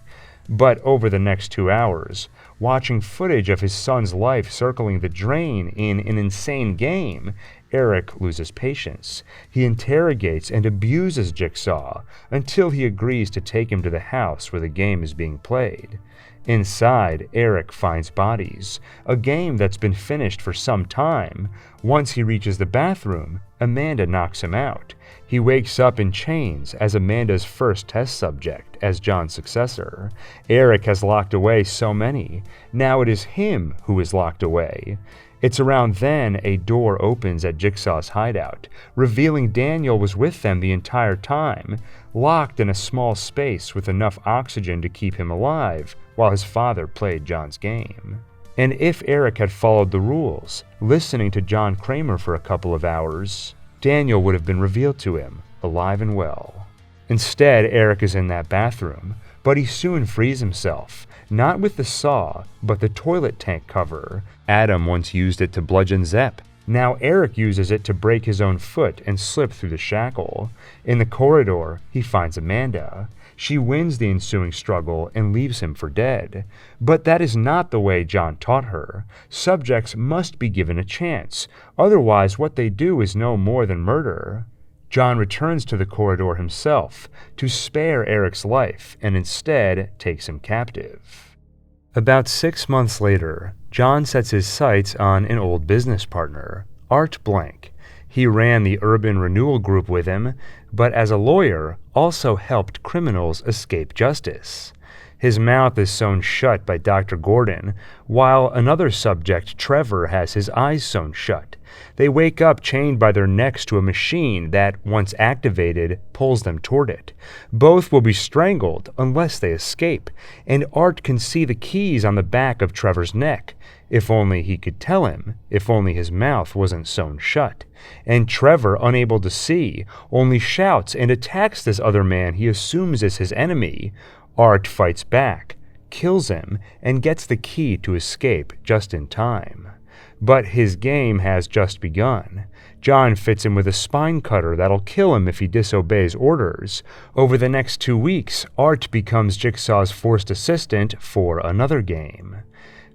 But over the next 2 hours, watching footage of his son's life circling the drain in an insane game, Eric loses patience. He interrogates and abuses Jigsaw until he agrees to take him to the house where the game is being played. Inside, Eric finds bodies, a game that's been finished for some time. Once he reaches the bathroom, Amanda knocks him out. He wakes up in chains as Amanda's first test subject as John's successor. Eric has locked away so many. Now it is him who is locked away. It's around then a door opens at Jigsaw's hideout, revealing Daniel was with them the entire time, locked in a small space with enough oxygen to keep him alive while his father played John's game. And if Eric had followed the rules, listening to John Kramer for a couple of hours, Daniel would have been revealed to him, alive and well. Instead, Eric is in that bathroom, but he soon frees himself, not with the saw, but the toilet tank cover. Adam once used it to bludgeon Zepp. Now Eric uses it to break his own foot and slip through the shackle. In the corridor, he finds Amanda. She wins the ensuing struggle and leaves him for dead. But that is not the way John taught her. Subjects must be given a chance, otherwise what they do is no more than murder. John returns to the corridor himself to spare Eric's life and instead takes him captive. About 6 months later, John sets his sights on an old business partner, Art Blank. He ran the Urban Renewal Group with him, but as a lawyer, also helped criminals escape justice. His mouth is sewn shut by Dr. Gordon, while another subject, Trevor, has his eyes sewn shut. They wake up chained by their necks to a machine that, once activated, pulls them toward it. Both will be strangled unless they escape, and Art can see the keys on the back of Trevor's neck. If only he could tell him, if only his mouth wasn't sewn shut. And Trevor, unable to see, only shouts and attacks this other man he assumes is his enemy. Art fights back, kills him, and gets the key to escape just in time. But his game has just begun. John fits him with a spine cutter that'll kill him if he disobeys orders. Over the next 2 weeks, Art becomes Jigsaw's forced assistant for another game.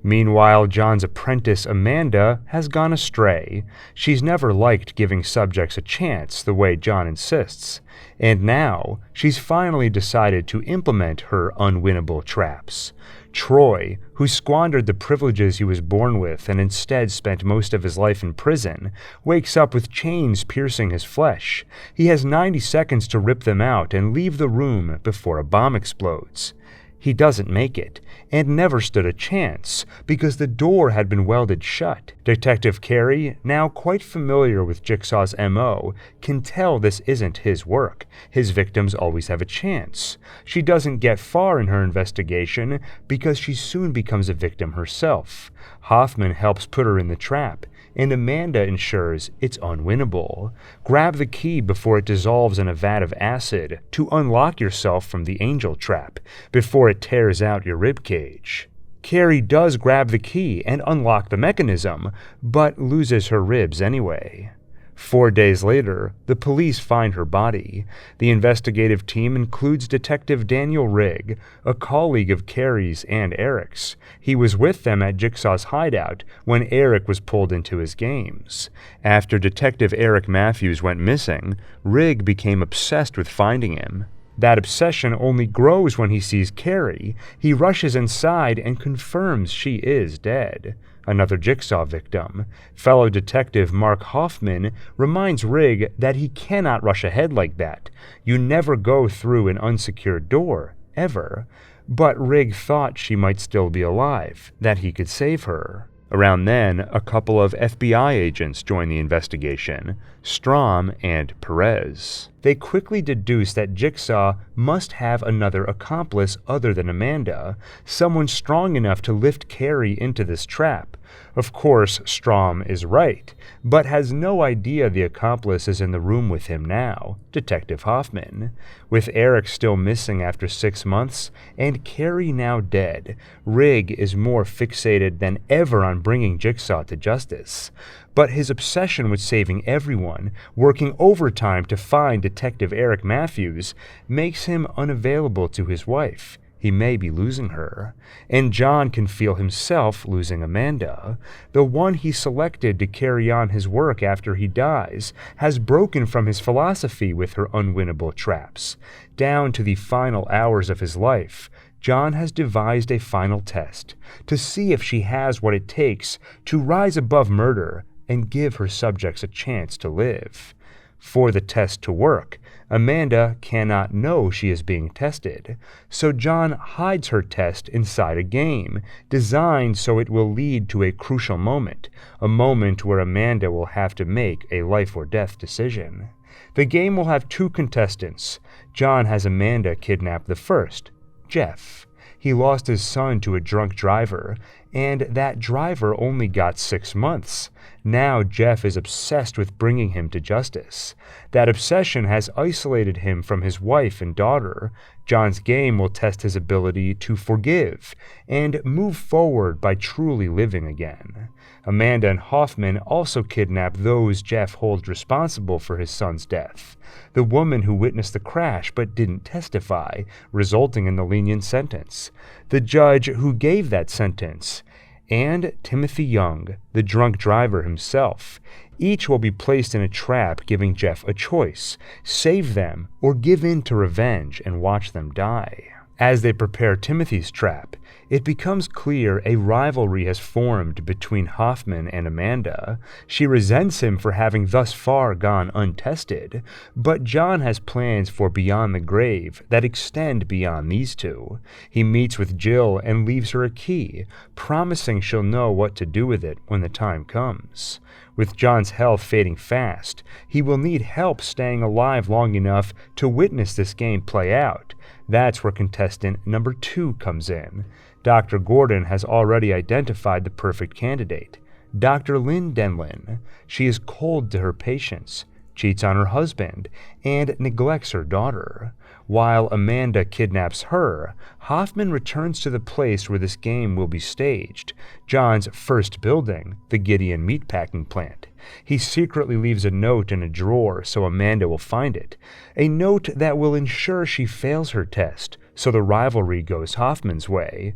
Meanwhile, John's apprentice Amanda has gone astray. She's never liked giving subjects a chance the way John insists, and now she's finally decided to implement her unwinnable traps. Troy, who squandered the privileges he was born with and instead spent most of his life in prison, wakes up with chains piercing his flesh. He has 90 seconds to rip them out and leave the room before a bomb explodes. He doesn't make it, and never stood a chance, because the door had been welded shut. Detective Carey, now quite familiar with Jigsaw's M.O., can tell this isn't his work. His victims always have a chance. She doesn't get far in her investigation, because she soon becomes a victim herself. Hoffman helps put her in the trap, and Amanda ensures it's unwinnable. Grab the key before it dissolves in a vat of acid to unlock yourself from the angel trap before it tears out your ribcage. Carrie does grab the key and unlock the mechanism, but loses her ribs anyway. 4 days later, the police find her body. The investigative team includes Detective Daniel Rigg, a colleague of Carrie's and Eric's. He was with them at Jigsaw's hideout when Eric was pulled into his games. After Detective Eric Matthews went missing, Rigg became obsessed with finding him. That obsession only grows when he sees Carrie. He rushes inside and confirms she is dead. Another Jigsaw victim. Fellow detective Mark Hoffman reminds Rigg that he cannot rush ahead like that. You never go through an unsecured door, ever. But Rigg thought she might still be alive, that he could save her. Around then, a couple of FBI agents join the investigation, Strom and Perez. They quickly deduce that Jigsaw must have another accomplice other than Amanda, someone strong enough to lift Carrie into this trap. Of course, Strom is right, but has no idea the accomplice is in the room with him now, Detective Hoffman. With Eric still missing after 6 months, and Carrie now dead, Rigg is more fixated than ever on bringing Jigsaw to justice. But his obsession with saving everyone, working overtime to find Detective Eric Matthews, makes him unavailable to his wife. He may be losing her. And John can feel himself losing Amanda. The one he selected to carry on his work after he dies has broken from his philosophy with her unwinnable traps. Down to the final hours of his life, John has devised a final test to see if she has what it takes to rise above murder and give her subjects a chance to live. For the test to work, Amanda cannot know she is being tested, so John hides her test inside a game, designed so it will lead to a crucial moment, a moment where Amanda will have to make a life-or-death decision. The game will have 2 contestants. John has Amanda kidnap the first, Jeff. He lost his son to a drunk driver, and that driver only got 6 months. Now Jeff is obsessed with bringing him to justice. That obsession has isolated him from his wife and daughter. John's game will test his ability to forgive and move forward by truly living again. Amanda and Hoffman also kidnap those Jeff holds responsible for his son's death. The woman who witnessed the crash but didn't testify, resulting in the lenient sentence. The judge who gave that sentence. And Timothy Young, the drunk driver himself. Each will be placed in a trap, giving Jeff a choice: save them or give in to revenge and watch them die. As they prepare Timothy's trap, it becomes clear a rivalry has formed between Hoffman and Amanda. She resents him for having thus far gone untested, but John has plans for beyond the grave that extend beyond these two. He meets with Jill and leaves her a key, promising she'll know what to do with it when the time comes. With John's health fading fast, he will need help staying alive long enough to witness this game play out. That's where contestant number 2 comes in. Dr. Gordon has already identified the perfect candidate, Dr. Lynn Denlin. She is cold to her patients, cheats on her husband, and neglects her daughter. While Amanda kidnaps her, Hoffman returns to the place where this game will be staged, John's first building, the Gideon meatpacking plant. He secretly leaves a note in a drawer so Amanda will find it, a note that will ensure she fails her test, so the rivalry goes Hoffman's way.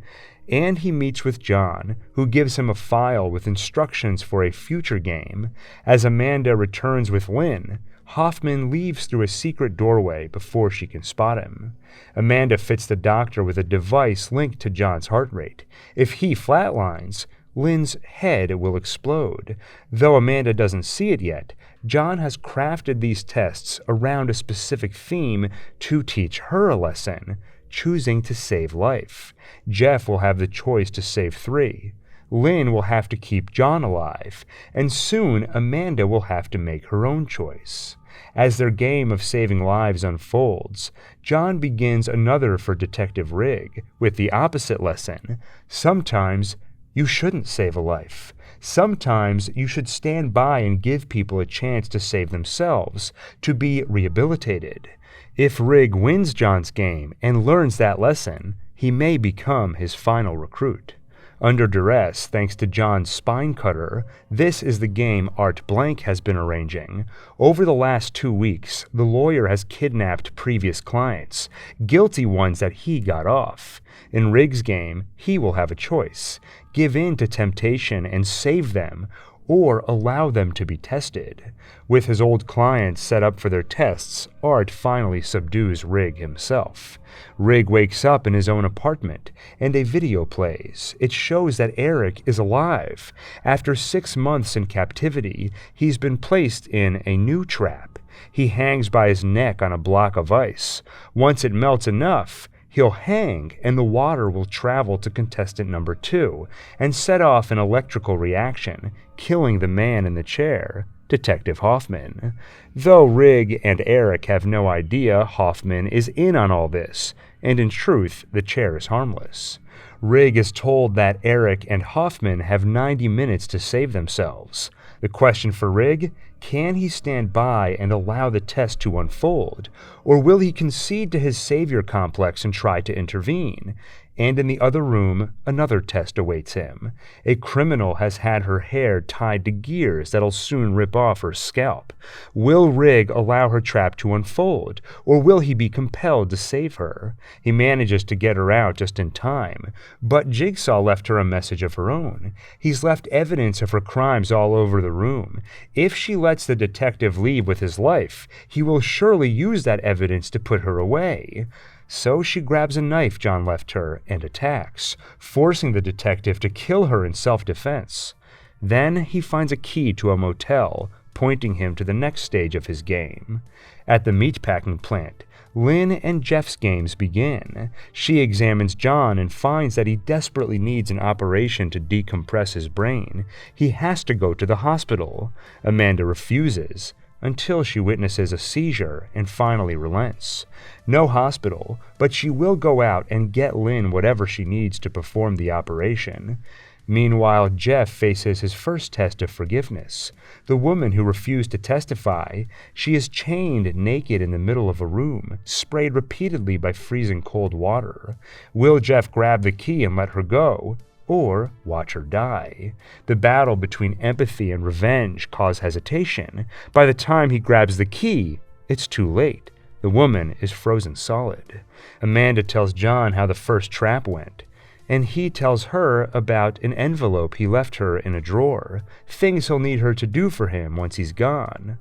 And he meets with John, who gives him a file with instructions for a future game. As Amanda returns with Lynn, Hoffman leaves through a secret doorway before she can spot him. Amanda fits the doctor with a device linked to John's heart rate. If he flatlines, Lynn's head will explode. Though Amanda doesn't see it yet, John has crafted these tests around a specific theme to teach her a lesson, choosing to save life. Jeff will have the choice to save 3. Lynn will have to keep John alive, and soon Amanda will have to make her own choice. As their game of saving lives unfolds, John begins another for Detective Rigg, with the opposite lesson. Sometimes you shouldn't save a life. Sometimes you should stand by and give people a chance to save themselves, to be rehabilitated. If Rigg wins John's game and learns that lesson, he may become his final recruit. Under duress, thanks to John's spine cutter, this is the game Art Blank has been arranging. Over the last 2 weeks, the lawyer has kidnapped previous clients, guilty ones that he got off. In Rigg's game, he will have a choice: give in to temptation and save them, or allow them to be tested. With his old clients set up for their tests, Art finally subdues Rig himself. Rig wakes up in his own apartment, and a video plays. It shows that Eric is alive. After 6 months in captivity, he's been placed in a new trap. He hangs by his neck on a block of ice. Once it melts enough, he'll hang, and the water will travel to contestant number 2 and set off an electrical reaction, killing the man in the chair, Detective Hoffman. Though Rig and Eric have no idea Hoffman is in on all this, and in truth, the chair is harmless. Rig is told that Eric and Hoffman have 90 minutes to save themselves. The question for Rig: can he stand by and allow the test to unfold, or will he concede to his savior complex and try to intervene? And in the other room, another test awaits him. A criminal has had her hair tied to gears that'll soon rip off her scalp. Will Rig allow her trap to unfold, or will he be compelled to save her? He manages to get her out just in time, but Jigsaw left her a message of her own. He's left evidence of her crimes all over the room. If she lets the detective leave with his life, he will surely use that evidence to put her away. So she grabs a knife John left her and attacks, forcing the detective to kill her in self-defense. Then he finds a key to a motel, pointing him to the next stage of his game. At the meatpacking plant, Lynn and Jeff's games begin. She examines John and finds that he desperately needs an operation to decompress his brain. He has to go to the hospital. Amanda refuses, until she witnesses a seizure and finally relents. No hospital, but she will go out and get Lynn whatever she needs to perform the operation. Meanwhile, Jeff faces his first test of forgiveness. The woman who refused to testify, she is chained naked in the middle of a room, sprayed repeatedly by freezing cold water. Will Jeff grab the key and let her go, or watch her die? The battle between empathy and revenge cause hesitation. By the time he grabs the key, it's too late. The woman is frozen solid. Amanda tells John how the first trap went, and he tells her about an envelope he left her in a drawer, things he'll need her to do for him once he's gone.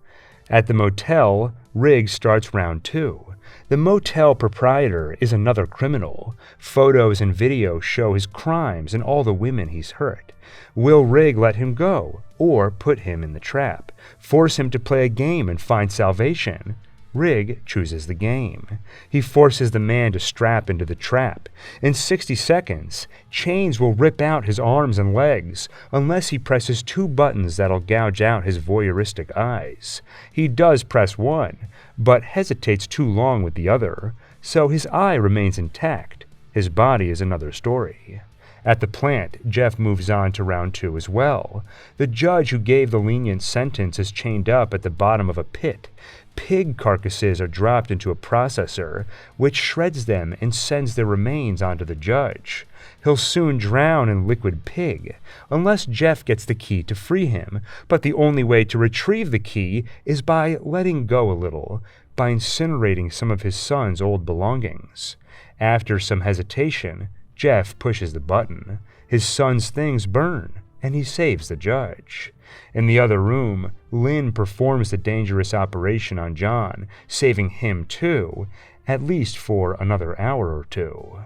At the motel, Rig starts round 2. The motel proprietor is another criminal. Photos and videos show his crimes and all the women he's hurt. Will Rig let him go, or put him in the trap, force him to play a game and find salvation? Rig chooses the game. He forces the man to strap into the trap. In 60 seconds, chains will rip out his arms and legs, unless he presses 2 buttons that'll gouge out his voyeuristic eyes. He does press one, but hesitates too long with the other, so his eye remains intact. His body is another story. At the plant, Jeff moves on to round 2 as well. The judge who gave the lenient sentence is chained up at the bottom of a pit. Pig carcasses are dropped into a processor, which shreds them and sends their remains onto the judge. He'll soon drown in liquid pig, unless Jeff gets the key to free him, but the only way to retrieve the key is by letting go a little, by incinerating some of his son's old belongings. After some hesitation, Jeff pushes the button. His son's things burn, and he saves the judge. In the other room, Lynn performs the dangerous operation on John, saving him too, at least for another hour or 2.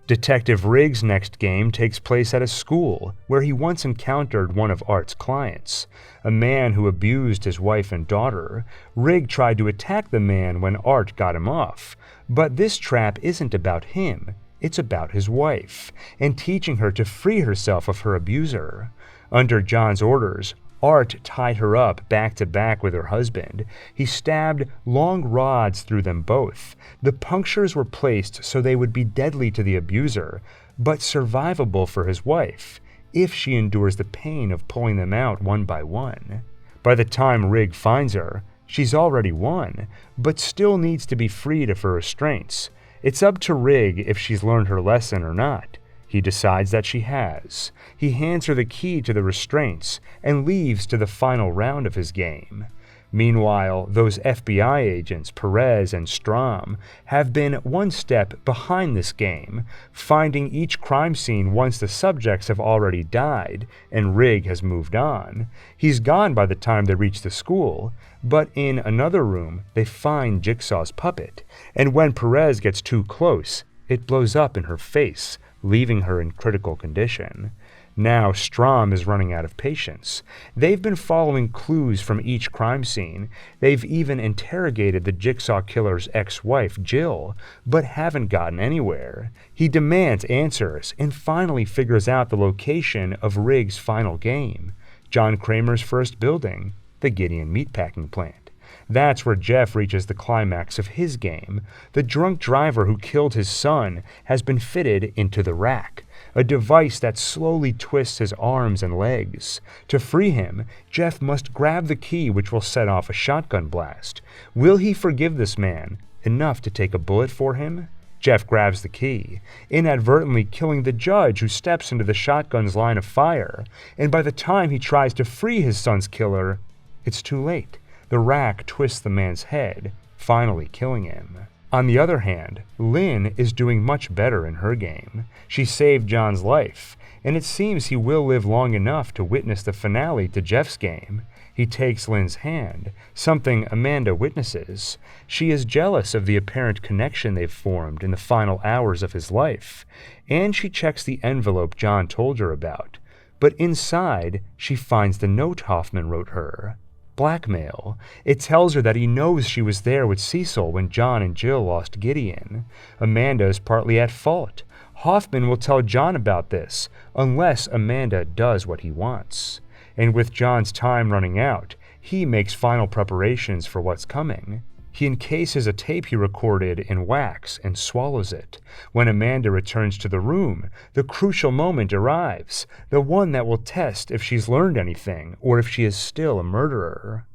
Detective Rig's next game takes place at a school, where he once encountered one of Art's clients, a man who abused his wife and daughter. Rig tried to attack the man when Art got him off, but this trap isn't about him. It's about his wife, and teaching her to free herself of her abuser. Under John's orders, Art tied her up back to back with her husband. He stabbed long rods through them both. The punctures were placed so they would be deadly to the abuser, but survivable for his wife, if she endures the pain of pulling them out one by one. By the time Rig finds her, she's already won, but still needs to be freed of her restraints. It's up to Rig if she's learned her lesson or not. He decides that she has. He hands her the key to the restraints and leaves to the final round of his game. Meanwhile, those FBI agents, Perez and Strom, have been one step behind this game, finding each crime scene once the subjects have already died and Rigg has moved on. He's gone by the time they reach the school, but in another room they find Jigsaw's puppet, and when Perez gets too close, it blows up in her face, leaving her in critical condition. Now Strom is running out of patience. They've been following clues from each crime scene. They've even interrogated the Jigsaw killer's ex-wife, Jill, but haven't gotten anywhere. He demands answers and finally figures out the location of Rigg's final game, John Kramer's first building, the Gideon meatpacking plant. That's where Jeff reaches the climax of his game. The drunk driver who killed his son has been fitted into the rack, a device that slowly twists his arms and legs. To free him, Jeff must grab the key which will set off a shotgun blast. Will he forgive this man enough to take a bullet for him? Jeff grabs the key, inadvertently killing the judge who steps into the shotgun's line of fire, and by the time he tries to free his son's killer, it's too late. The rack twists the man's head, finally killing him. On the other hand, Lynn is doing much better in her game. She saved John's life, and it seems he will live long enough to witness the finale to Jeff's game. He takes Lynn's hand, something Amanda witnesses. She is jealous of the apparent connection they've formed in the final hours of his life, and she checks the envelope John told her about. But inside, she finds the note Hoffman wrote her. Blackmail. It tells her that he knows she was there with Cecil when John and Jill lost Gideon. Amanda is partly at fault. Hoffman will tell John about this, unless Amanda does what he wants. And with John's time running out, he makes final preparations for what's coming. He encases a tape he recorded in wax and swallows it. When Amanda returns to the room, the crucial moment arrives, the one that will test if she's learned anything or if she is still a murderer.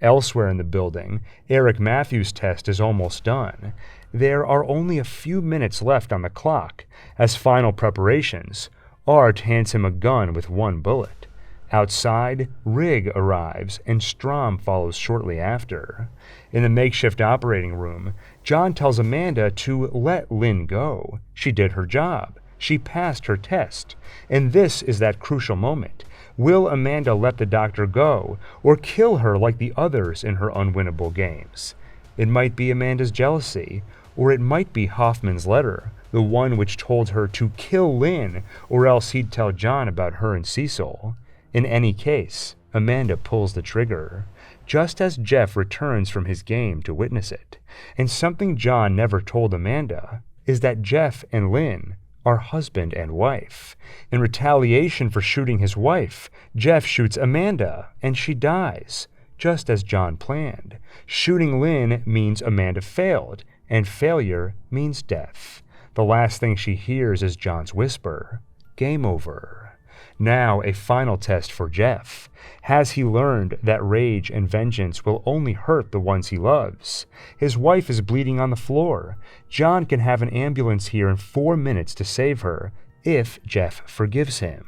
Elsewhere in the building, Eric Matthews' test is almost done. There are only a few minutes left on the clock. As final preparations, Art hands him a gun with one bullet. Outside, Rigg arrives, and Strom follows shortly after. In the makeshift operating room, John tells Amanda to let Lynn go. She did her job. She passed her test. And this is that crucial moment. Will Amanda let the doctor go, or kill her like the others in her unwinnable games? It might be Amanda's jealousy, or it might be Hoffman's letter, the one which told her to kill Lynn, or else he'd tell John about her and Cecil. In any case, Amanda pulls the trigger, just as Jeff returns from his game to witness it. And something John never told Amanda is that Jeff and Lynn are husband and wife. In retaliation for shooting his wife, Jeff shoots Amanda, and she dies, just as John planned. Shooting Lynn means Amanda failed, and failure means death. The last thing she hears is John's whisper, "Game over." Now a final test for Jeff. Has he learned that rage and vengeance will only hurt the ones he loves? His wife is bleeding on the floor. John can have an ambulance here in 4 minutes to save her, if Jeff forgives him.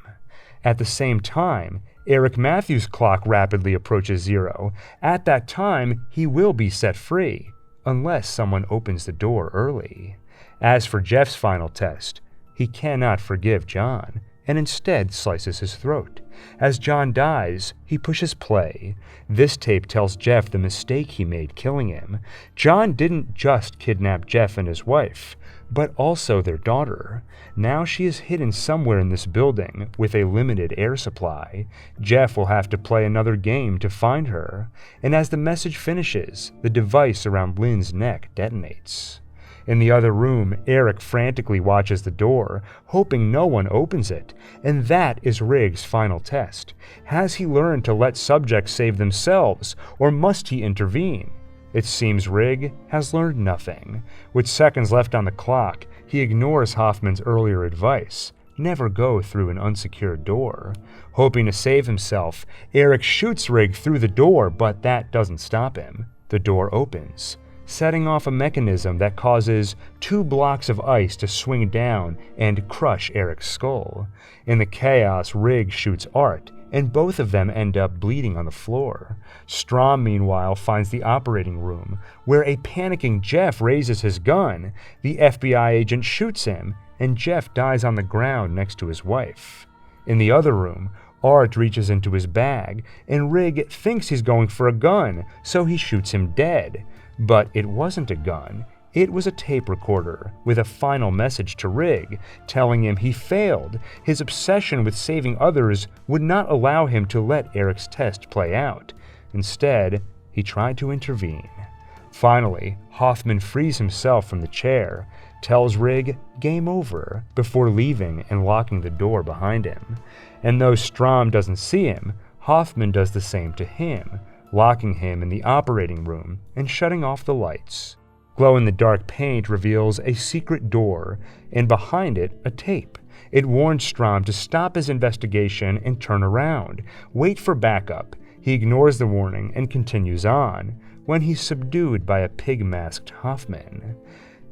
At the same time, Eric Matthews' clock rapidly approaches 0. At that time, he will be set free, unless someone opens the door early. As for Jeff's final test, he cannot forgive John, and instead slices his throat. As John dies, he pushes play. This tape tells Jeff the mistake he made killing him. John didn't just kidnap Jeff and his wife, but also their daughter. Now she is hidden somewhere in this building with a limited air supply. Jeff will have to play another game to find her, and as the message finishes, the device around Lynn's neck detonates. In the other room, Eric frantically watches the door, hoping no one opens it, and that is Rigg's final test. Has he learned to let subjects save themselves, or must he intervene? It seems Rigg has learned nothing. With seconds left on the clock, he ignores Hoffman's earlier advice. Never go through an unsecured door. Hoping to save himself, Eric shoots Rigg through the door, but that doesn't stop him. The door opens, setting off a mechanism that causes 2 blocks of ice to swing down and crush Eric's skull. In the chaos, Rigg shoots Art, and both of them end up bleeding on the floor. Strom, meanwhile, finds the operating room, where a panicking Jeff raises his gun. The FBI agent shoots him, and Jeff dies on the ground next to his wife. In the other room, Art reaches into his bag, and Rig thinks he's going for a gun, so he shoots him dead. But it wasn't a gun. It was a tape recorder with a final message to Rig, telling him he failed. His obsession with saving others would not allow him to let Eric's test play out. Instead, he tried to intervene. Finally, Hoffman frees himself from the chair, tells Rig game over before leaving and locking the door behind him. And though Strom doesn't see him, Hoffman does the same to him, locking him in the operating room and shutting off the lights. Glow-in-the-dark paint reveals a secret door, and behind it, a tape. It warns Strom to stop his investigation and turn around, wait for backup. He ignores the warning and continues on, when he's subdued by a pig-masked Hoffman.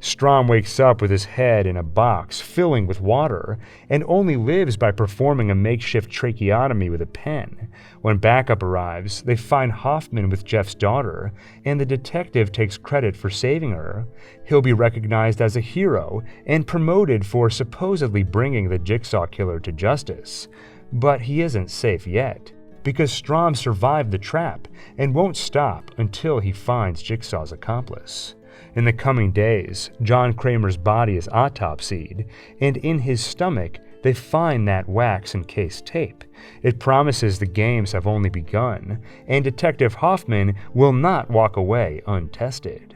Strom wakes up with his head in a box filling with water, and only lives by performing a makeshift tracheotomy with a pen. When backup arrives, they find Hoffman with Jeff's daughter, and the detective takes credit for saving her. He'll be recognized as a hero and promoted for supposedly bringing the Jigsaw killer to justice. But he isn't safe yet, because Strom survived the trap and won't stop until he finds Jigsaw's accomplice. In the coming days, John Kramer's body is autopsied, and in his stomach, they find that wax-encased tape. It promises the games have only begun, and Detective Hoffman will not walk away untested.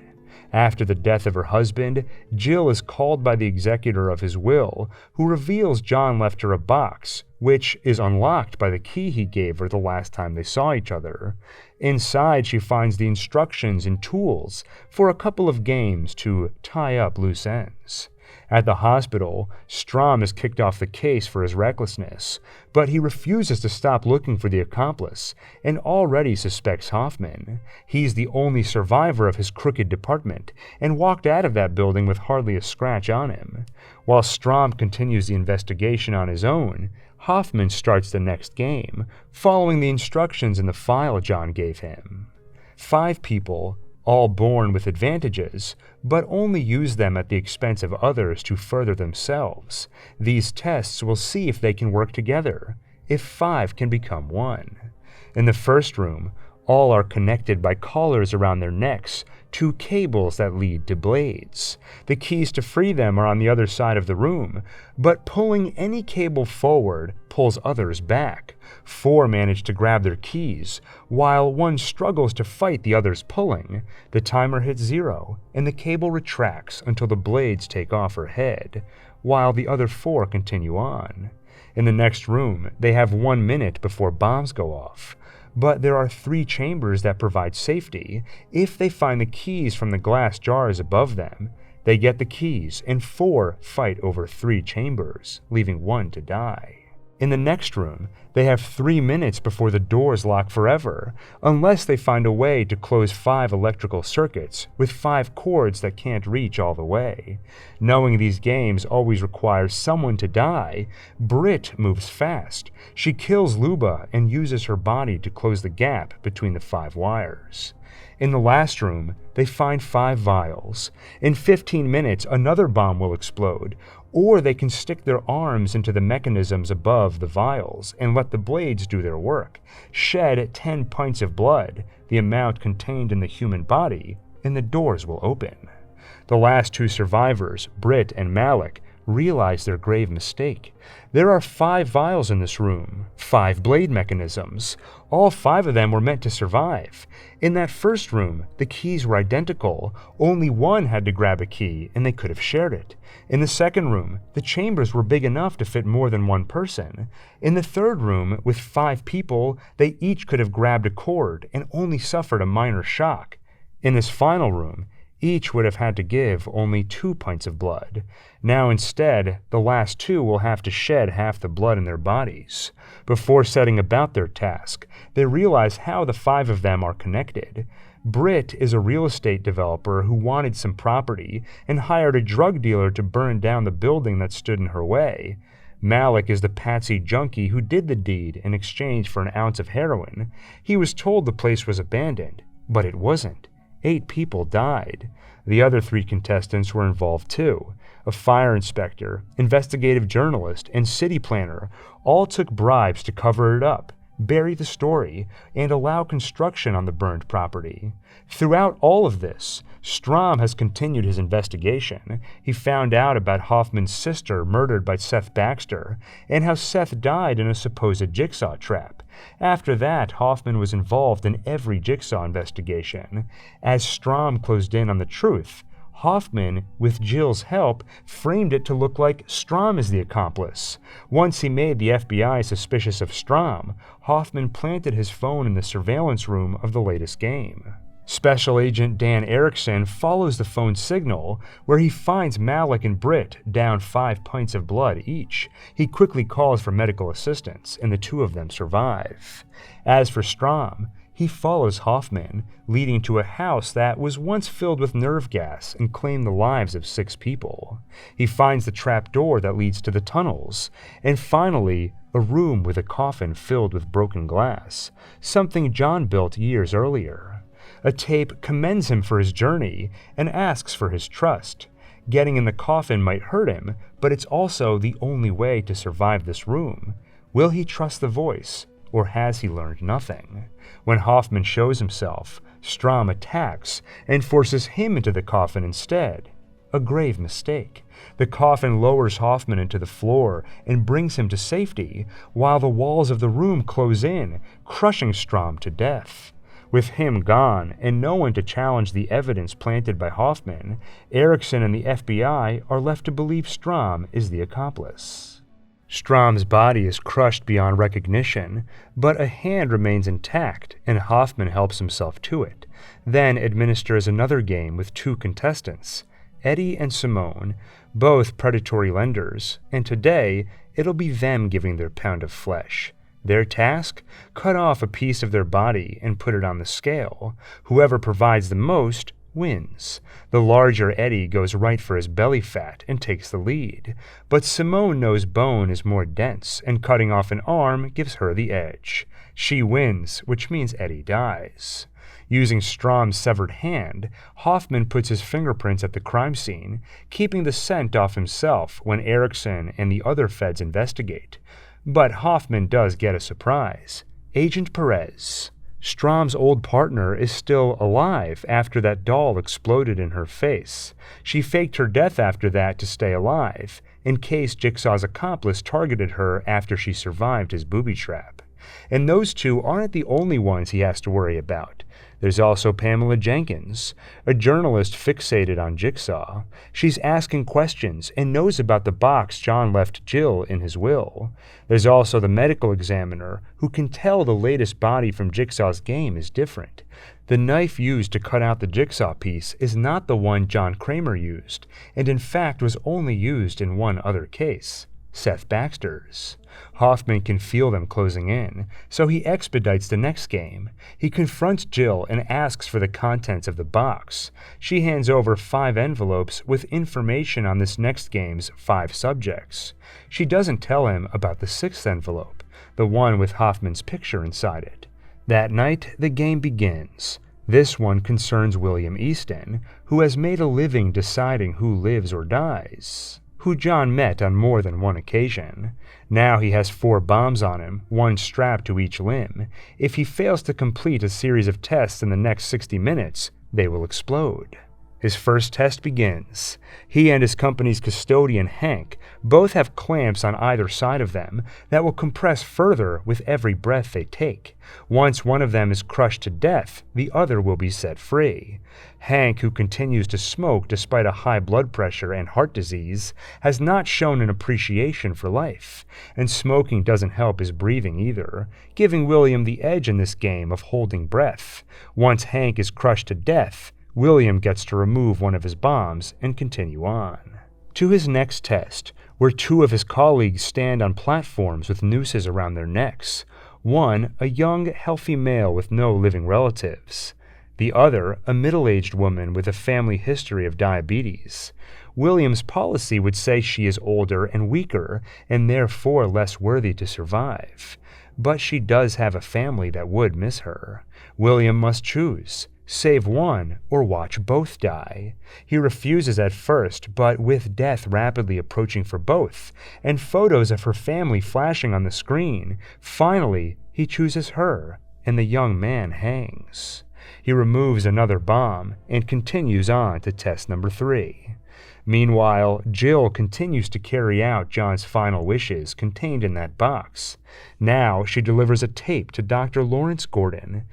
After the death of her husband, Jill is called by the executor of his will, who reveals John left her a box, which is unlocked by the key he gave her the last time they saw each other. Inside, she finds the instructions and tools for a couple of games to tie up loose ends. At the hospital, Strom is kicked off the case for his recklessness, but he refuses to stop looking for the accomplice and already suspects Hoffman. He's the only survivor of his crooked department and walked out of that building with hardly a scratch on him. While Strom continues the investigation on his own, Hoffman starts the next game, following the instructions in the file John gave him. 5 people, all born with advantages, but only use them at the expense of others to further themselves. These tests will see if they can work together, if 5 can become 1. In the first room, all are connected by collars around their necks to cables that lead to blades. The keys to free them are on the other side of the room, but pulling any cable forward pulls others back. 4 manage to grab their keys, while 1 struggles to fight the others pulling. The timer hits 0, and the cable retracts until the blades take off her head, while the other 4 continue on. In the next room, they have 1 minute before bombs go off. But there are 3 chambers that provide safety. If they find the keys from the glass jars above them, they get the keys, and 4 fight over 3 chambers, leaving 1 to die. In the next room, they have 3 minutes before the doors lock forever, unless they find a way to close 5 electrical circuits with 5 cords that can't reach all the way. Knowing these games always require someone to die, Britt moves fast. She kills Luba and uses her body to close the gap between the 5 wires. In the last room, they find 5 vials. In 15 minutes, another bomb will explode, or they can stick their arms into the mechanisms above the vials and let the blades do their work, shed 10 pints of blood, the amount contained in the human body, and the doors will open. The last 2 survivors, Britt and Malik, realize their grave mistake. There are 5 vials in this room, 5 blade mechanisms. All 5 of them were meant to survive. In that first room, the keys were identical. Only 1 had to grab a key, and they could have shared it. In the second room, the chambers were big enough to fit more than 1 person. In the third room, with 5 people, they each could have grabbed a cord and only suffered a minor shock. In this final room, each would have had to give only 2 pints of blood. Now instead, the last 2 will have to shed half the blood in their bodies. Before setting about their task, they realize how the 5 of them are connected. Britt is a real estate developer who wanted some property and hired a drug dealer to burn down the building that stood in her way. Malik is the patsy junkie who did the deed in exchange for an ounce of heroin. He was told the place was abandoned, but it wasn't. 8 people died. The other 3 contestants were involved too. A fire inspector, investigative journalist, and city planner all took bribes to cover it up, bury the story, and allow construction on the burned property. Throughout all of this, Strahm has continued his investigation. He found out about Hoffman's sister murdered by Seth Baxter, and how Seth died in a supposed Jigsaw trap. After that, Hoffman was involved in every Jigsaw investigation. As Strahm closed in on the truth, Hoffman, with Jill's help, framed it to look like Strahm is the accomplice. Once he made the FBI suspicious of Strahm, Hoffman planted his phone in the surveillance room of the latest game. Special Agent Dan Erickson follows the phone signal, where he finds Malik and Britt down 5 pints of blood each. He quickly calls for medical assistance, and the 2 of them survive. As for Strahm, he follows Hoffman, leading to a house that was once filled with nerve gas and claimed the lives of 6 people. He finds the trap door that leads to the tunnels, and finally, a room with a coffin filled with broken glass, something John built years earlier. A tape commends him for his journey and asks for his trust. Getting in the coffin might hurt him, but it's also the only way to survive this room. Will he trust the voice, or has he learned nothing? When Hoffman shows himself, Strahm attacks and forces him into the coffin instead. A grave mistake. The coffin lowers Hoffman into the floor and brings him to safety, while the walls of the room close in, crushing Strahm to death. With him gone and no one to challenge the evidence planted by Hoffman, Erickson and the FBI are left to believe Strahm is the accomplice. Strahm's body is crushed beyond recognition, but a hand remains intact and Hoffman helps himself to it, then administers another game with 2 contestants, Eddie and Simone, both predatory lenders, and today it'll be them giving their pound of flesh. Their task? Cut off a piece of their body and put it on the scale. Whoever provides the most wins. The larger Eddie goes right for his belly fat and takes the lead. But Simone knows bone is more dense, and cutting off an arm gives her the edge. She wins, which means Eddie dies. Using Strahm's severed hand, Hoffman puts his fingerprints at the crime scene, keeping the scent off himself when Erickson and the other feds investigate. But Hoffman does get a surprise. Agent Perez. Strahm's old partner is still alive after that doll exploded in her face. She faked her death after that to stay alive, in case Jigsaw's accomplice targeted her after she survived his booby trap. And those 2 aren't the only ones he has to worry about. There's also Pamela Jenkins, a journalist fixated on Jigsaw. She's asking questions and knows about the box John left Jill in his will. There's also the medical examiner, who can tell the latest body from Jigsaw's game is different. The knife used to cut out the Jigsaw piece is not the one John Kramer used, and in fact was only used in one other case, Seth Baxter's. Hoffman can feel them closing in, so he expedites the next game. He confronts Jill and asks for the contents of the box. She hands over 5 envelopes with information on this next game's 5 subjects. She doesn't tell him about the 6th envelope, the one with Hoffman's picture inside it. That night, the game begins. This one concerns William Easton, who has made a living deciding who lives or dies, who John met on more than one occasion. Now he has 4 bombs on him, 1 strapped to each limb. If he fails to complete a series of tests in the next 60 minutes, they will explode. His first test begins. He and his company's custodian, Hank, both have clamps on either side of them that will compress further with every breath they take. Once one of them is crushed to death, the other will be set free. Hank, who continues to smoke despite a high blood pressure and heart disease, has not shown an appreciation for life, and smoking doesn't help his breathing either, giving William the edge in this game of holding breath. Once Hank is crushed to death, William gets to remove one of his bombs and continue on. To his next test, where 2 of his colleagues stand on platforms with nooses around their necks. One, a young, healthy male with no living relatives. the other a middle-aged woman with a family history of diabetes. William's policy would say she is older and weaker and therefore less worthy to survive. But she does have a family that would miss her. William must choose. Save one or watch both die. He refuses at first, but with death rapidly approaching for both, and photos of her family flashing on the screen, finally he chooses her, and the young man hangs. He removes another bomb and continues on to test number 3. Meanwhile, Jill continues to carry out John's final wishes contained in that box. Now she delivers a tape to Dr. Lawrence Gordon.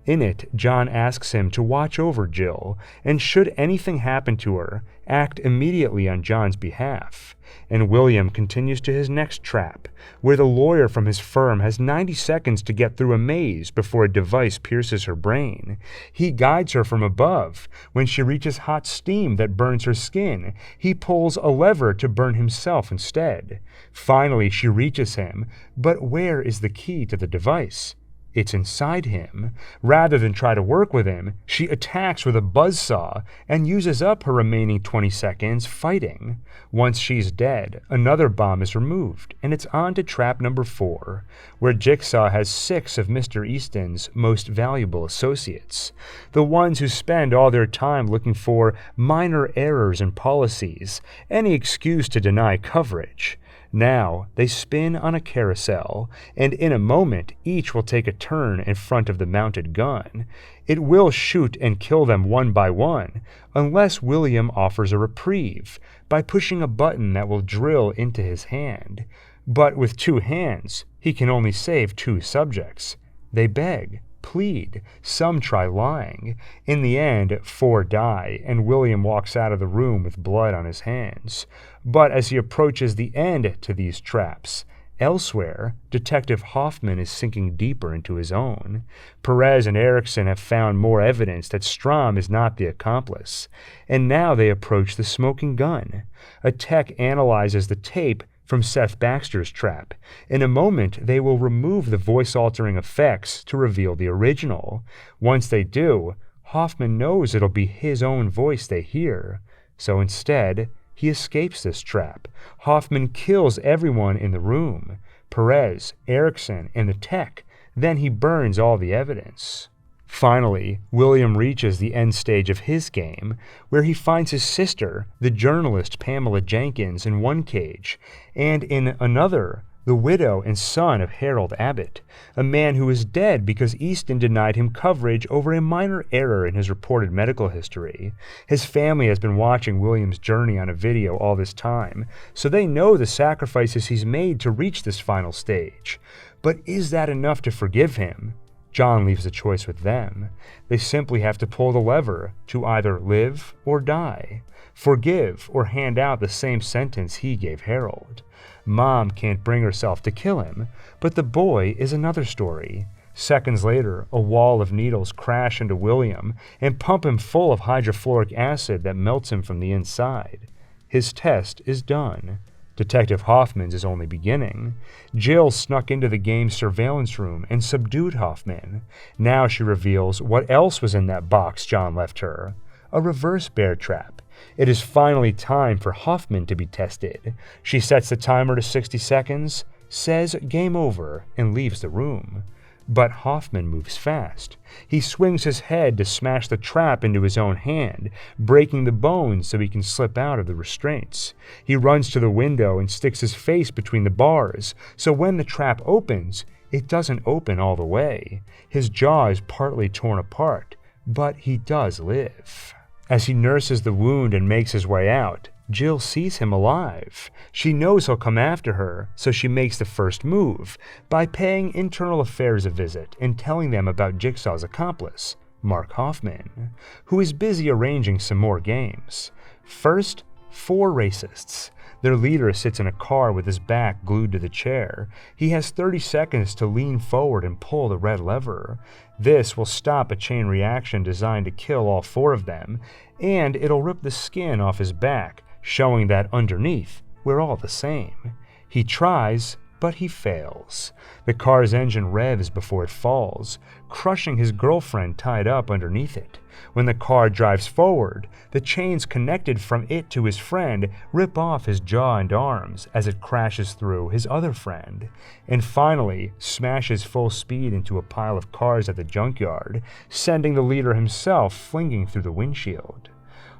In it, John asks him to watch over Jill, and should anything happen to her, act immediately on John's behalf. And William continues to his next trap, where the lawyer from his firm has 90 seconds to get through a maze before a device pierces her brain. He guides her from above. When she reaches hot steam that burns her skin, he pulls a lever to burn himself instead. Finally, she reaches him, but where is the key to the device? It's inside him. Rather than try to work with him, she attacks with a buzzsaw and uses up her remaining 20 seconds fighting. Once she's dead, another bomb is removed, and it's on to trap number 4, where Jigsaw has 6 of Mr. Easton's most valuable associates, the ones who spend all their time looking for minor errors in policies, any excuse to deny coverage. Now they spin on a carousel, and in a moment each will take a turn in front of the mounted gun. It will shoot and kill them one by one, unless William offers a reprieve by pushing a button that will drill into his hand. But with 2 hands, he can only save 2 subjects. They beg, plead, some try lying. In the end, 4 die, and William walks out of the room with blood on his hands. But as he approaches the end to these traps, elsewhere, Detective Hoffman is sinking deeper into his own. Perez and Erickson have found more evidence that Strom is not the accomplice, and now they approach the smoking gun. A tech analyzes the tape from Seth Baxter's trap. In a moment, they will remove the voice-altering effects to reveal the original. Once they do, Hoffman knows it'll be his own voice they hear. So instead, he escapes this trap. Hoffman kills everyone in the room, Perez, Erickson, and the tech. Then he burns all the evidence. Finally, William reaches the end stage of his game, where he finds his sister, the journalist Pamela Jenkins, in one cage, and in another, the widow and son of Harold Abbott, a man who is dead because Easton denied him coverage over a minor error in his reported medical history. His family has been watching William's journey on a video all this time, so they know the sacrifices he's made to reach this final stage. But is that enough to forgive him? John leaves the choice with them. They simply have to pull the lever to either live or die, forgive or hand out the same sentence he gave Harold. Mom can't bring herself to kill him, but the boy is another story. Seconds later, a wall of needles crash into William and pump him full of hydrofluoric acid that melts him from the inside. His test is done. Detective Hoffman's is only beginning. Jill snuck into the game's surveillance room and subdued Hoffman. Now she reveals what else was in that box John left her. A reverse bear trap. It is finally time for Hoffman to be tested. She sets the timer to 60 seconds, says game over, and leaves the room. But Hoffman moves fast. He swings his head to smash the trap into his own hand, breaking the bones so he can slip out of the restraints. He runs to the window and sticks his face between the bars, so when the trap opens, it doesn't open all the way. His jaw is partly torn apart, but he does live. As he nurses the wound and makes his way out, Jill sees him alive. She knows he'll come after her, so she makes the first move by paying Internal Affairs a visit and telling them about Jigsaw's accomplice, Mark Hoffman, who is busy arranging some more games. First, 4 racists. Their leader sits in a car with his back glued to the chair. He has 30 seconds to lean forward and pull the red lever. This will stop a chain reaction designed to kill all 4 of them, and it'll rip the skin off his back, showing that underneath, we're all the same. He tries, but he fails. The car's engine revs before it falls, crushing his girlfriend tied up underneath it. When the car drives forward, the chains connected from it to his friend rip off his jaw and arms as it crashes through his other friend, and finally smashes full speed into a pile of cars at the junkyard, sending the leader himself flinging through the windshield.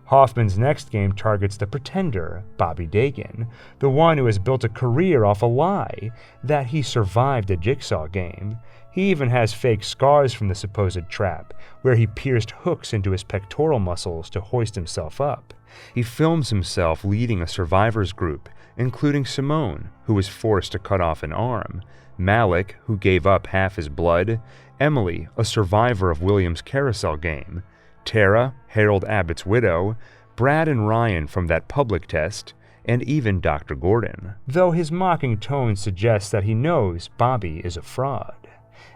Hoffman's next game targets the pretender, Bobby Dagen, the one who has built a career off a lie that he survived a Jigsaw game. He even has fake scars from the supposed trap, where he pierced hooks into his pectoral muscles to hoist himself up. He films himself leading a survivors group, including Simone, who was forced to cut off an arm, Malik, who gave up half his blood, Emily, a survivor of William's carousel game, Tara, Harold Abbott's widow, Brad and Ryan from that public test, and even Dr. Gordon, though his mocking tone suggests that he knows Bobby is a fraud.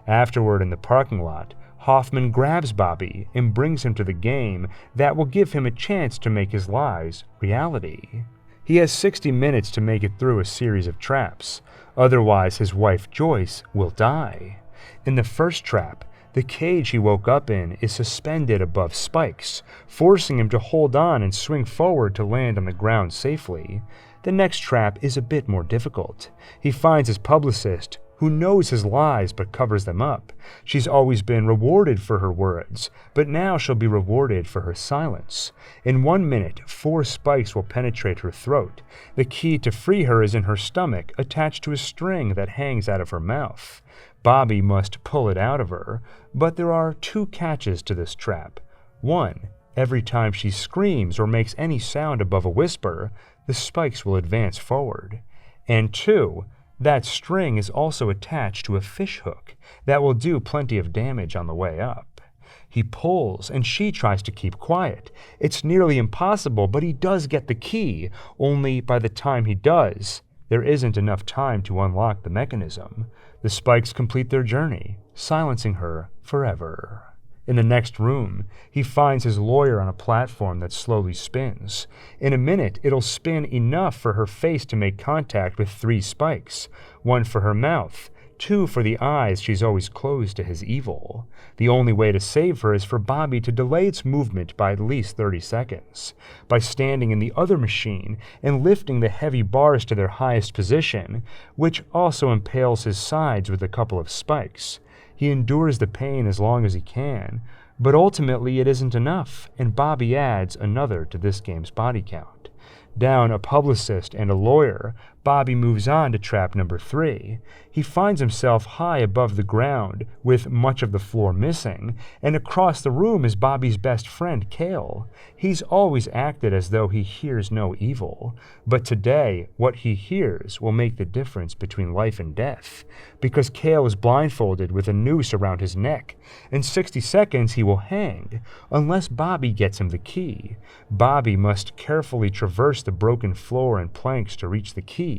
Afterward in the parking lot, Hoffman grabs Bobby and brings him to the game that will give him a chance to make his lies reality. He has 60 minutes to make it through a series of traps, otherwise his wife Joyce will die. In the first trap, the cage he woke up in is suspended above spikes, forcing him to hold on and swing forward to land on the ground safely. The next trap is a bit more difficult. He finds his publicist, who knows his lies but covers them up. She's always been rewarded for her words, but now she'll be rewarded for her silence. In 1 minute, 4 spikes will penetrate her throat. The key to free her is in her stomach, attached to a string that hangs out of her mouth. Bobby must pull it out of her, but there are 2 catches to this trap. 1, every time she screams or makes any sound above a whisper, the spikes will advance forward. And 2, that string is also attached to a fish hook that will do plenty of damage on the way up. He pulls, and she tries to keep quiet. It's nearly impossible, but he does get the key, only by the time he does, there isn't enough time to unlock the mechanism. The spikes complete their journey, silencing her forever. In the next room, he finds his lawyer on a platform that slowly spins. In a minute, it'll spin enough for her face to make contact with 3 spikes, 1 for her mouth, 2 for the eyes she's always closed to his evil. The only way to save her is for Bobby to delay its movement by at least 30 seconds, by standing in the other machine and lifting the heavy bars to their highest position, which also impales his sides with a couple of spikes. He endures the pain as long as he can, but ultimately it isn't enough, and Bobby adds another to this game's body count. Down a publicist and a lawyer, Bobby moves on to trap number 3. He finds himself high above the ground, with much of the floor missing, and across the room is Bobby's best friend, Cale. He's always acted as though he hears no evil, but today, what he hears will make the difference between life and death, because Cale is blindfolded with a noose around his neck. In 60 seconds, he will hang, unless Bobby gets him the key. Bobby must carefully traverse the broken floor and planks to reach the key,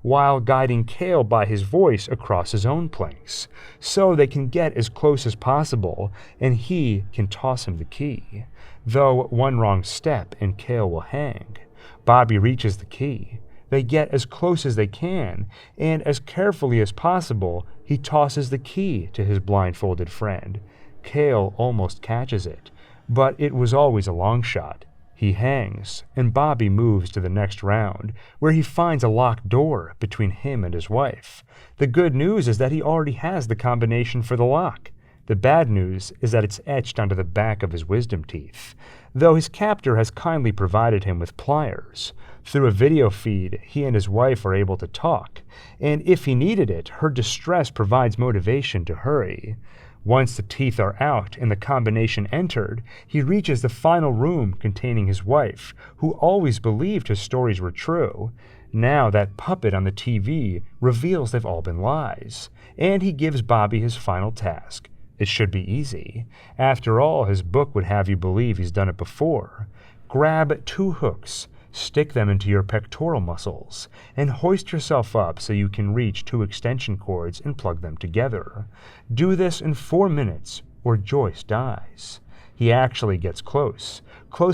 while guiding Cale by his voice across his own planks, so they can get as close as possible, and he can toss him the key. Though 1 wrong step and Cale will hang. Bobby reaches the key. They get as close as they can, and as carefully as possible, he tosses the key to his blindfolded friend. Cale almost catches it, but it was always a long shot. He hangs, and Bobby moves to the next round, where he finds a locked door between him and his wife. The good news is that he already has the combination for the lock. The bad news is that it's etched onto the back of his wisdom teeth, though his captor has kindly provided him with pliers. Through a video feed, he and his wife are able to talk, and if he needed it, her distress provides motivation to hurry. Once the teeth are out and the combination entered, he reaches the final room containing his wife, who always believed his stories were true. Now that puppet on the TV reveals they've all been lies, and he gives Bobby his final task. It should be easy. After all, his book would have you believe he's done it before. Grab 2 hooks, stick them into your pectoral muscles, and hoist yourself up so you can reach 2 extension cords and plug them together. Do this in 4 minutes, or Joyce dies. He actually gets close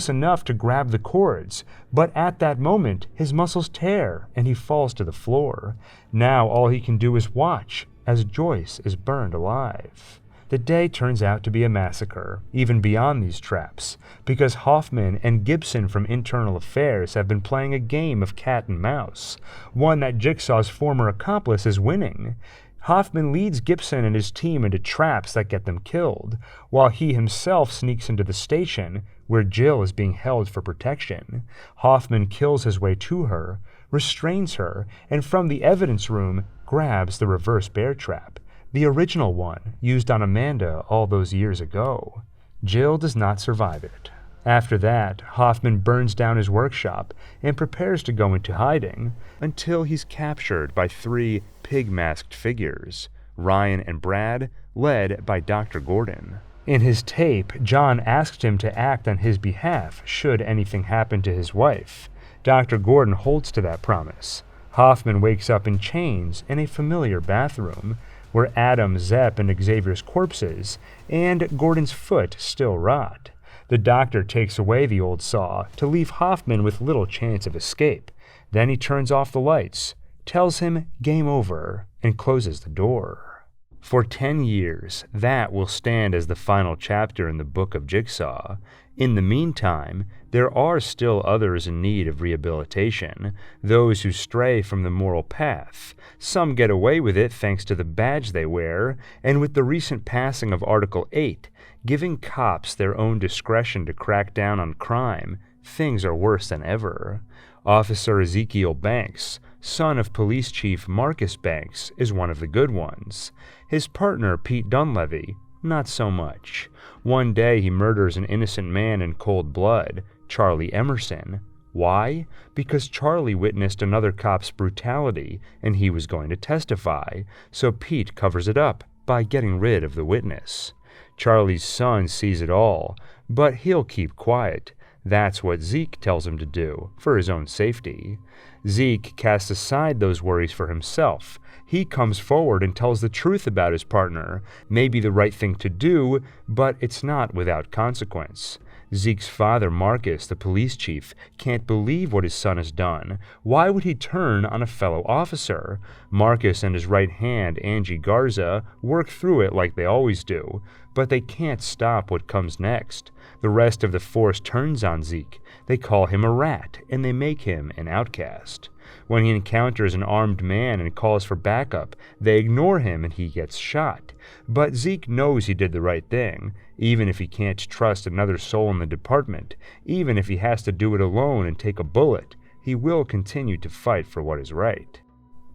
enough to grab the cords, but at that moment his muscles tear and he falls to the floor. Now all he can do is watch as Joyce is burned alive. The day turns out to be a massacre, even beyond these traps, because Hoffman and Gibson from Internal Affairs have been playing a game of cat and mouse, one that Jigsaw's former accomplice is winning. Hoffman leads Gibson and his team into traps that get them killed, while he himself sneaks into the station, where Jill is being held for protection. Hoffman kills his way to her, restrains her, and from the evidence room grabs the reverse bear trap, the original one used on Amanda all those years ago. Jill does not survive it. After that, Hoffman burns down his workshop and prepares to go into hiding until he's captured by 3 pig-masked figures, Ryan and Brad, led by Dr. Gordon. In his tape, John asked him to act on his behalf should anything happen to his wife. Dr. Gordon holds to that promise. Hoffman wakes up in chains in a familiar bathroom, where Adam, Zepp, and Xavier's corpses, and Gordon's foot still rot. The doctor takes away the old saw to leave Hoffman with little chance of escape. Then he turns off the lights, tells him game over, and closes the door. For 10 years, that will stand as the final chapter in the Book of Jigsaw. In the meantime, there are still others in need of rehabilitation, those who stray from the moral path. Some get away with it thanks to the badge they wear, and with the recent passing of Article 8, giving cops their own discretion to crack down on crime, things are worse than ever. Officer Ezekiel Banks, son of Police Chief Marcus Banks, is one of the good ones. His partner, Pete Dunleavy, not so much. One day he murders an innocent man in cold blood, Charlie Emerson. Why? Because Charlie witnessed another cop's brutality and he was going to testify, so Pete covers it up by getting rid of the witness. Charlie's son sees it all, but he'll keep quiet. That's what Zeke tells him to do, for his own safety. Zeke casts aside those worries for himself. He comes forward and tells the truth about his partner. Maybe the right thing to do, but it's not without consequence. Zeke's father, Marcus, the police chief, can't believe what his son has done. Why would he turn on a fellow officer? Marcus and his right hand, Angie Garza, work through it like they always do, but they can't stop what comes next. The rest of the force turns on Zeke. They call him a rat, and they make him an outcast. When he encounters an armed man and calls for backup, they ignore him and he gets shot. But Zeke knows he did the right thing, even if he can't trust another soul in the department, even if he has to do it alone and take a bullet, he will continue to fight for what is right.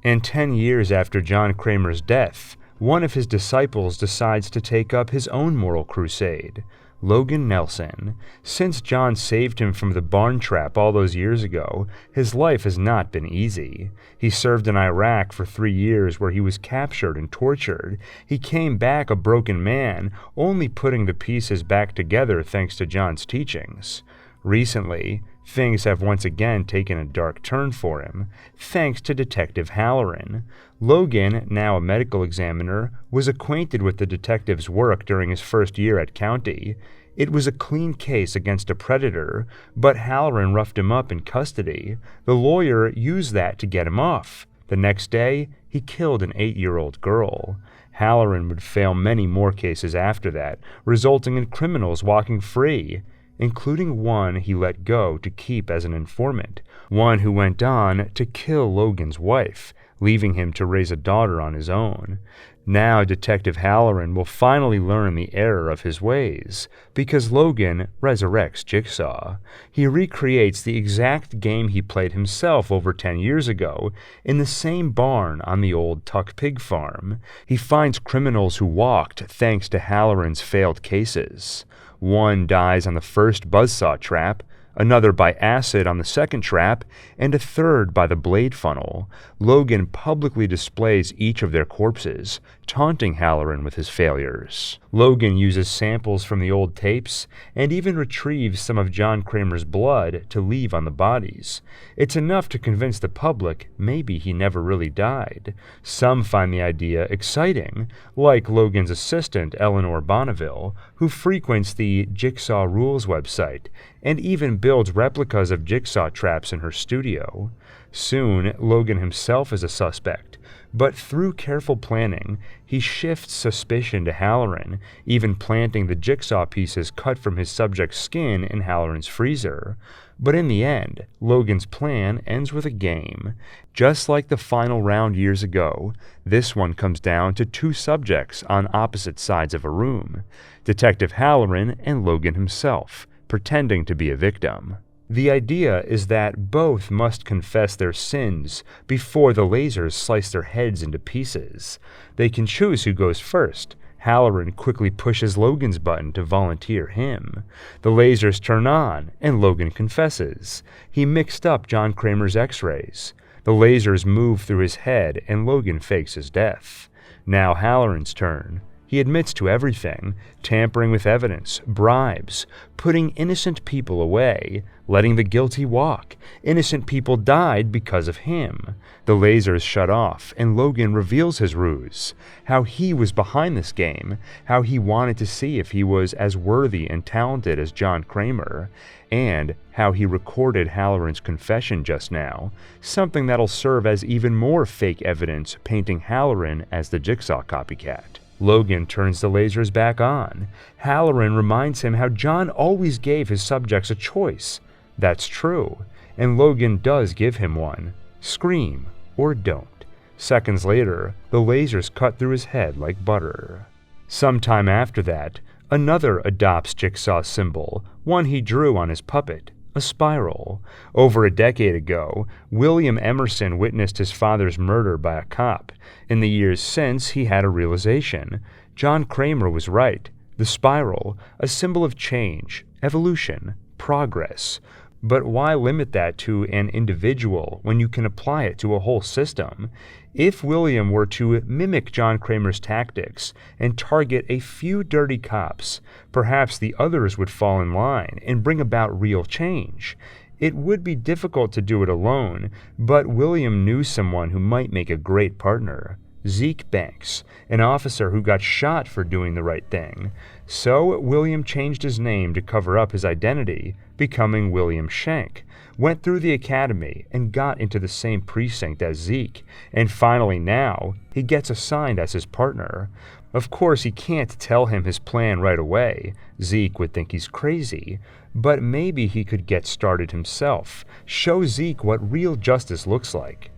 And 10 years after John Kramer's death, one of his disciples decides to take up his own moral crusade. Logan Nelson. Since John saved him from the barn trap all those years ago, his life has not been easy. He served in Iraq for 3 years where he was captured and tortured. He came back a broken man, only putting the pieces back together thanks to John's teachings. Recently, things have once again taken a dark turn for him, thanks to Detective Halloran. Logan, now a medical examiner, was acquainted with the detective's work during his first year at County. It was a clean case against a predator, but Halloran roughed him up in custody. The lawyer used that to get him off. The next day, he killed an 8-year-old girl. Halloran would fail many more cases after that, resulting in criminals walking free, including one he let go to keep as an informant, one who went on to kill Logan's wife, leaving him to raise a daughter on his own. Now Detective Halloran will finally learn the error of his ways, because Logan resurrects Jigsaw. He recreates the exact game he played himself over 10 years ago in the same barn on the old Tuck Pig farm. He finds criminals who walked thanks to Halloran's failed cases. One dies on the first buzzsaw trap, another by acid on the second trap, and a third by the blade funnel. Logan publicly displays each of their corpses, taunting Halloran with his failures. Logan uses samples from the old tapes and even retrieves some of John Kramer's blood to leave on the bodies. It's enough to convince the public maybe he never really died. Some find the idea exciting, like Logan's assistant Eleanor Bonneville, who frequents the Jigsaw Rules website and even builds replicas of Jigsaw traps in her studio. Soon, Logan himself is a suspect, but through careful planning, he shifts suspicion to Halloran, even planting the jigsaw pieces cut from his subject's skin in Halloran's freezer. But in the end, Logan's plan ends with a game. Just like the final round years ago, this one comes down to two subjects on opposite sides of a room, Detective Halloran and Logan himself, pretending to be a victim. The idea is that both must confess their sins before the lasers slice their heads into pieces. They can choose who goes first. Halloran quickly pushes Logan's button to volunteer him. The lasers turn on, and Logan confesses. He mixed up John Kramer's x-rays. The lasers move through his head, and Logan fakes his death. Now Halloran's turn. He admits to everything, tampering with evidence, bribes, putting innocent people away, letting the guilty walk. Innocent people died because of him. The lasers shut off, and Logan reveals his ruse, how he was behind this game, how he wanted to see if he was as worthy and talented as John Kramer, and how he recorded Halloran's confession just now, something that'll serve as even more fake evidence painting Halloran as the Jigsaw copycat. Logan turns the lasers back on. Halloran reminds him how John always gave his subjects a choice. That's true, and Logan does give him one. Scream or don't. Seconds later, the lasers cut through his head like butter. Sometime after that, another adopts Jigsaw's symbol, one he drew on his puppet, a spiral. Over a decade ago, William Emerson witnessed his father's murder by a cop. In the years since, he had a realization. John Kramer was right. The spiral, a symbol of change, evolution, progress. But why limit that to an individual when you can apply it to a whole system? If William were to mimic John Kramer's tactics and target a few dirty cops, perhaps the others would fall in line and bring about real change. It would be difficult to do it alone, but William knew someone who might make a great partner. Zeke Banks, an officer who got shot for doing the right thing. So William changed his name to cover up his identity, becoming William Schenck, went through the academy and got into the same precinct as Zeke, and finally now he gets assigned as his partner. Of course he can't tell him his plan right away. Zeke would think he's crazy, but maybe he could get started himself, show Zeke what real justice looks like.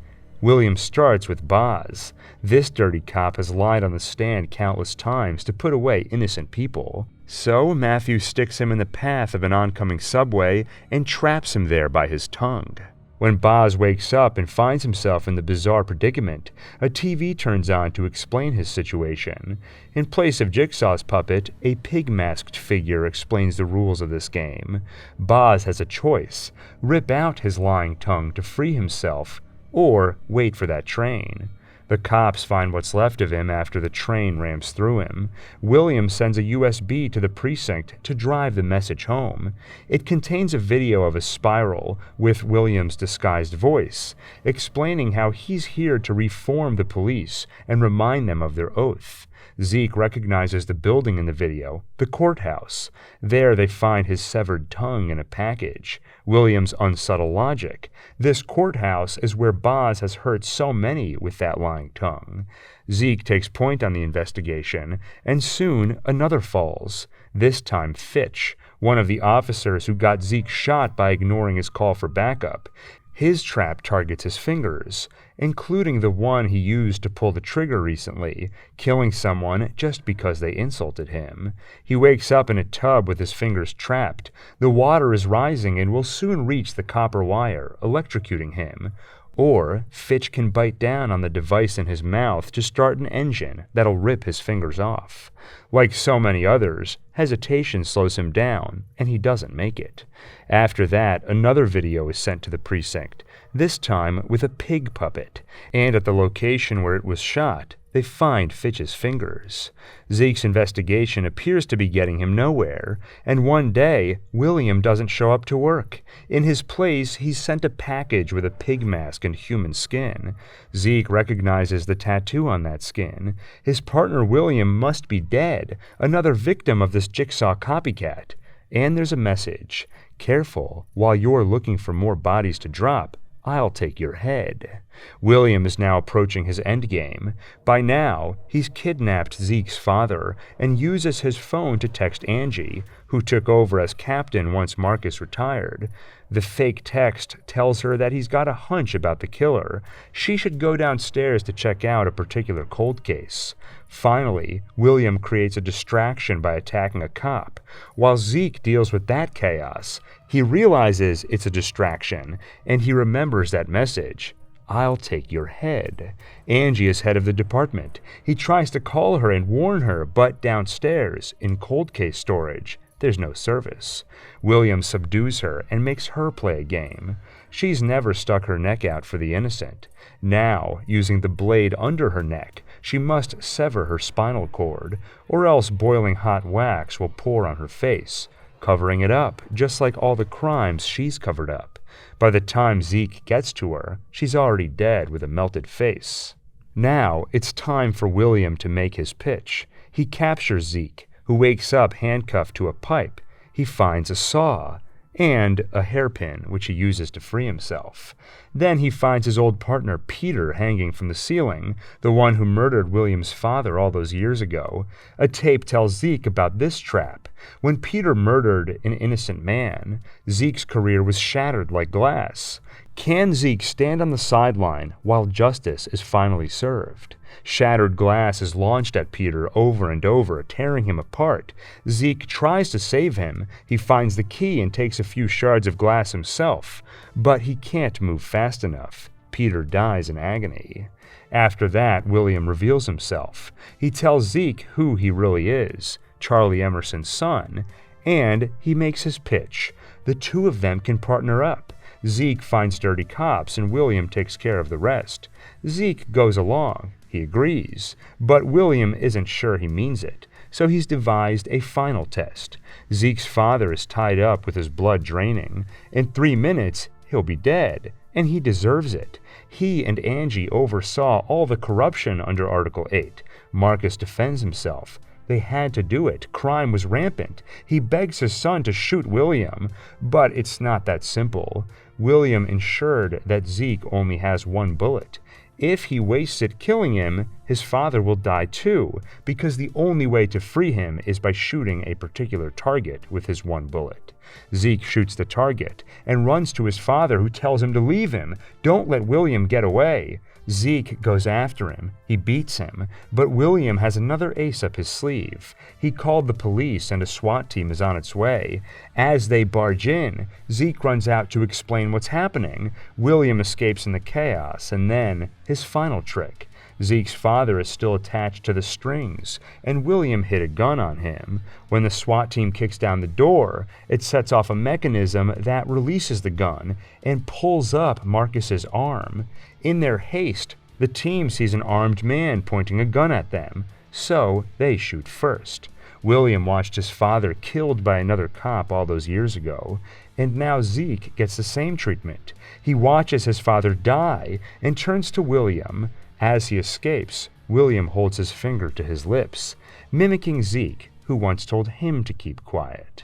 William starts with Boz. This dirty cop has lied on the stand countless times to put away innocent people. So Matthew sticks him in the path of an oncoming subway and traps him there by his tongue. When Boz wakes up and finds himself in the bizarre predicament, a TV turns on to explain his situation. In place of Jigsaw's puppet, a pig-masked figure explains the rules of this game. Boz has a choice: rip out his lying tongue to free himself, or wait for that train. The cops find what's left of him after the train rams through him. William sends a USB to the precinct to drive the message home. It contains a video of a spiral with William's disguised voice, explaining how he's here to reform the police and remind them of their oath. Zeke recognizes the building in the video, the courthouse. There they find his severed tongue in a package. William's unsubtle logic: this courthouse is where Boz has hurt so many with that lying tongue. Zeke takes point on the investigation, and soon another falls. This time Fitch, one of the officers who got Zeke shot by ignoring his call for backup. His trap targets his fingers, including the one he used to pull the trigger recently, killing someone just because they insulted him. He wakes up in a tub with his fingers trapped. The water is rising and will soon reach the copper wire, electrocuting him. Or Fitch can bite down on the device in his mouth to start an engine that'll rip his fingers off. Like so many others, hesitation slows him down, and he doesn't make it. After that, another video is sent to the precinct, this time with a pig puppet, and at the location where it was shot, they find Fitch's fingers. Zeke's investigation appears to be getting him nowhere, and one day, William doesn't show up to work. In his place, he's sent a package with a pig mask and human skin. Zeke recognizes the tattoo on that skin. His partner William must be dead, another victim of this Jigsaw copycat. And there's a message. Careful, while you're looking for more bodies to drop, I'll take your head. William is now approaching his endgame. By now, he's kidnapped Zeke's father and uses his phone to text Angie, who took over as captain once Marcus retired. The fake text tells her that he's got a hunch about the killer. She should go downstairs to check out a particular cold case. Finally, William creates a distraction by attacking a cop. While Zeke deals with that chaos, he realizes it's a distraction, and he remembers that message. I'll take your head. Angie is head of the department. He tries to call her and warn her, but downstairs, in cold case storage, there's no service. William subdues her and makes her play a game. She's never stuck her neck out for the innocent. Now, using the blade under her neck, she must sever her spinal cord, or else boiling hot wax will pour on her face, covering it up, just like all the crimes she's covered up. By the time Zeke gets to her, she's already dead with a melted face. Now, it's time for William to make his pitch. He captures Zeke, who wakes up handcuffed to a pipe. He finds a saw and a hairpin, which he uses to free himself. Then he finds his old partner Peter hanging from the ceiling, the one who murdered William's father all those years ago. A tape tells Zeke about this trap. When Peter murdered an innocent man, Zeke's career was shattered like glass. Can Zeke stand on the sideline while justice is finally served? Shattered glass is launched at Peter over and over, tearing him apart. Zeke tries to save him. He finds the key and takes a few shards of glass himself, but he can't move fast enough. Peter dies in agony. After that, William reveals himself. He tells Zeke who he really is, Charlie Emerson's son, and he makes his pitch. The two of them can partner up. Zeke finds dirty cops and William takes care of the rest. Zeke goes along. He agrees, but William isn't sure he means it, so he's devised a final test. Zeke's father is tied up with his blood draining. In 3 minutes, he'll be dead, and he deserves it. He and Angie oversaw all the corruption under Article 8. Marcus defends himself. They had to do it. Crime was rampant. He begs his son to shoot William, but it's not that simple. William ensured that Zeke only has 1 bullet. If he wastes it killing him, his father will die too, because the only way to free him is by shooting a particular target with his 1 bullet. Zeke shoots the target and runs to his father, who tells him to leave him. Don't let William get away. Zeke goes after him. He beats him, but William has another ace up his sleeve. He called the police and a SWAT team is on its way. As they barge in, Zeke runs out to explain what's happening. William escapes in the chaos, and then his final trick. Zeke's father is still attached to the strings, and William hid a gun on him. When the SWAT team kicks down the door, it sets off a mechanism that releases the gun and pulls up Marcus's arm. In their haste, the team sees an armed man pointing a gun at them, so they shoot first. William watched his father killed by another cop all those years ago, and now Zeke gets the same treatment. He watches his father die and turns to William. As he escapes, William holds his finger to his lips, mimicking Zeke, who once told him to keep quiet.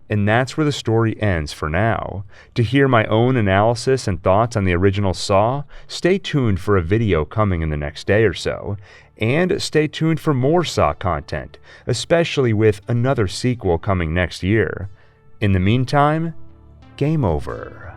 And that's where the story ends for now. To hear my own analysis and thoughts on the original Saw, stay tuned for a video coming in the next day or so. And stay tuned for more Saw content, especially with another sequel coming next year. In the meantime, game over.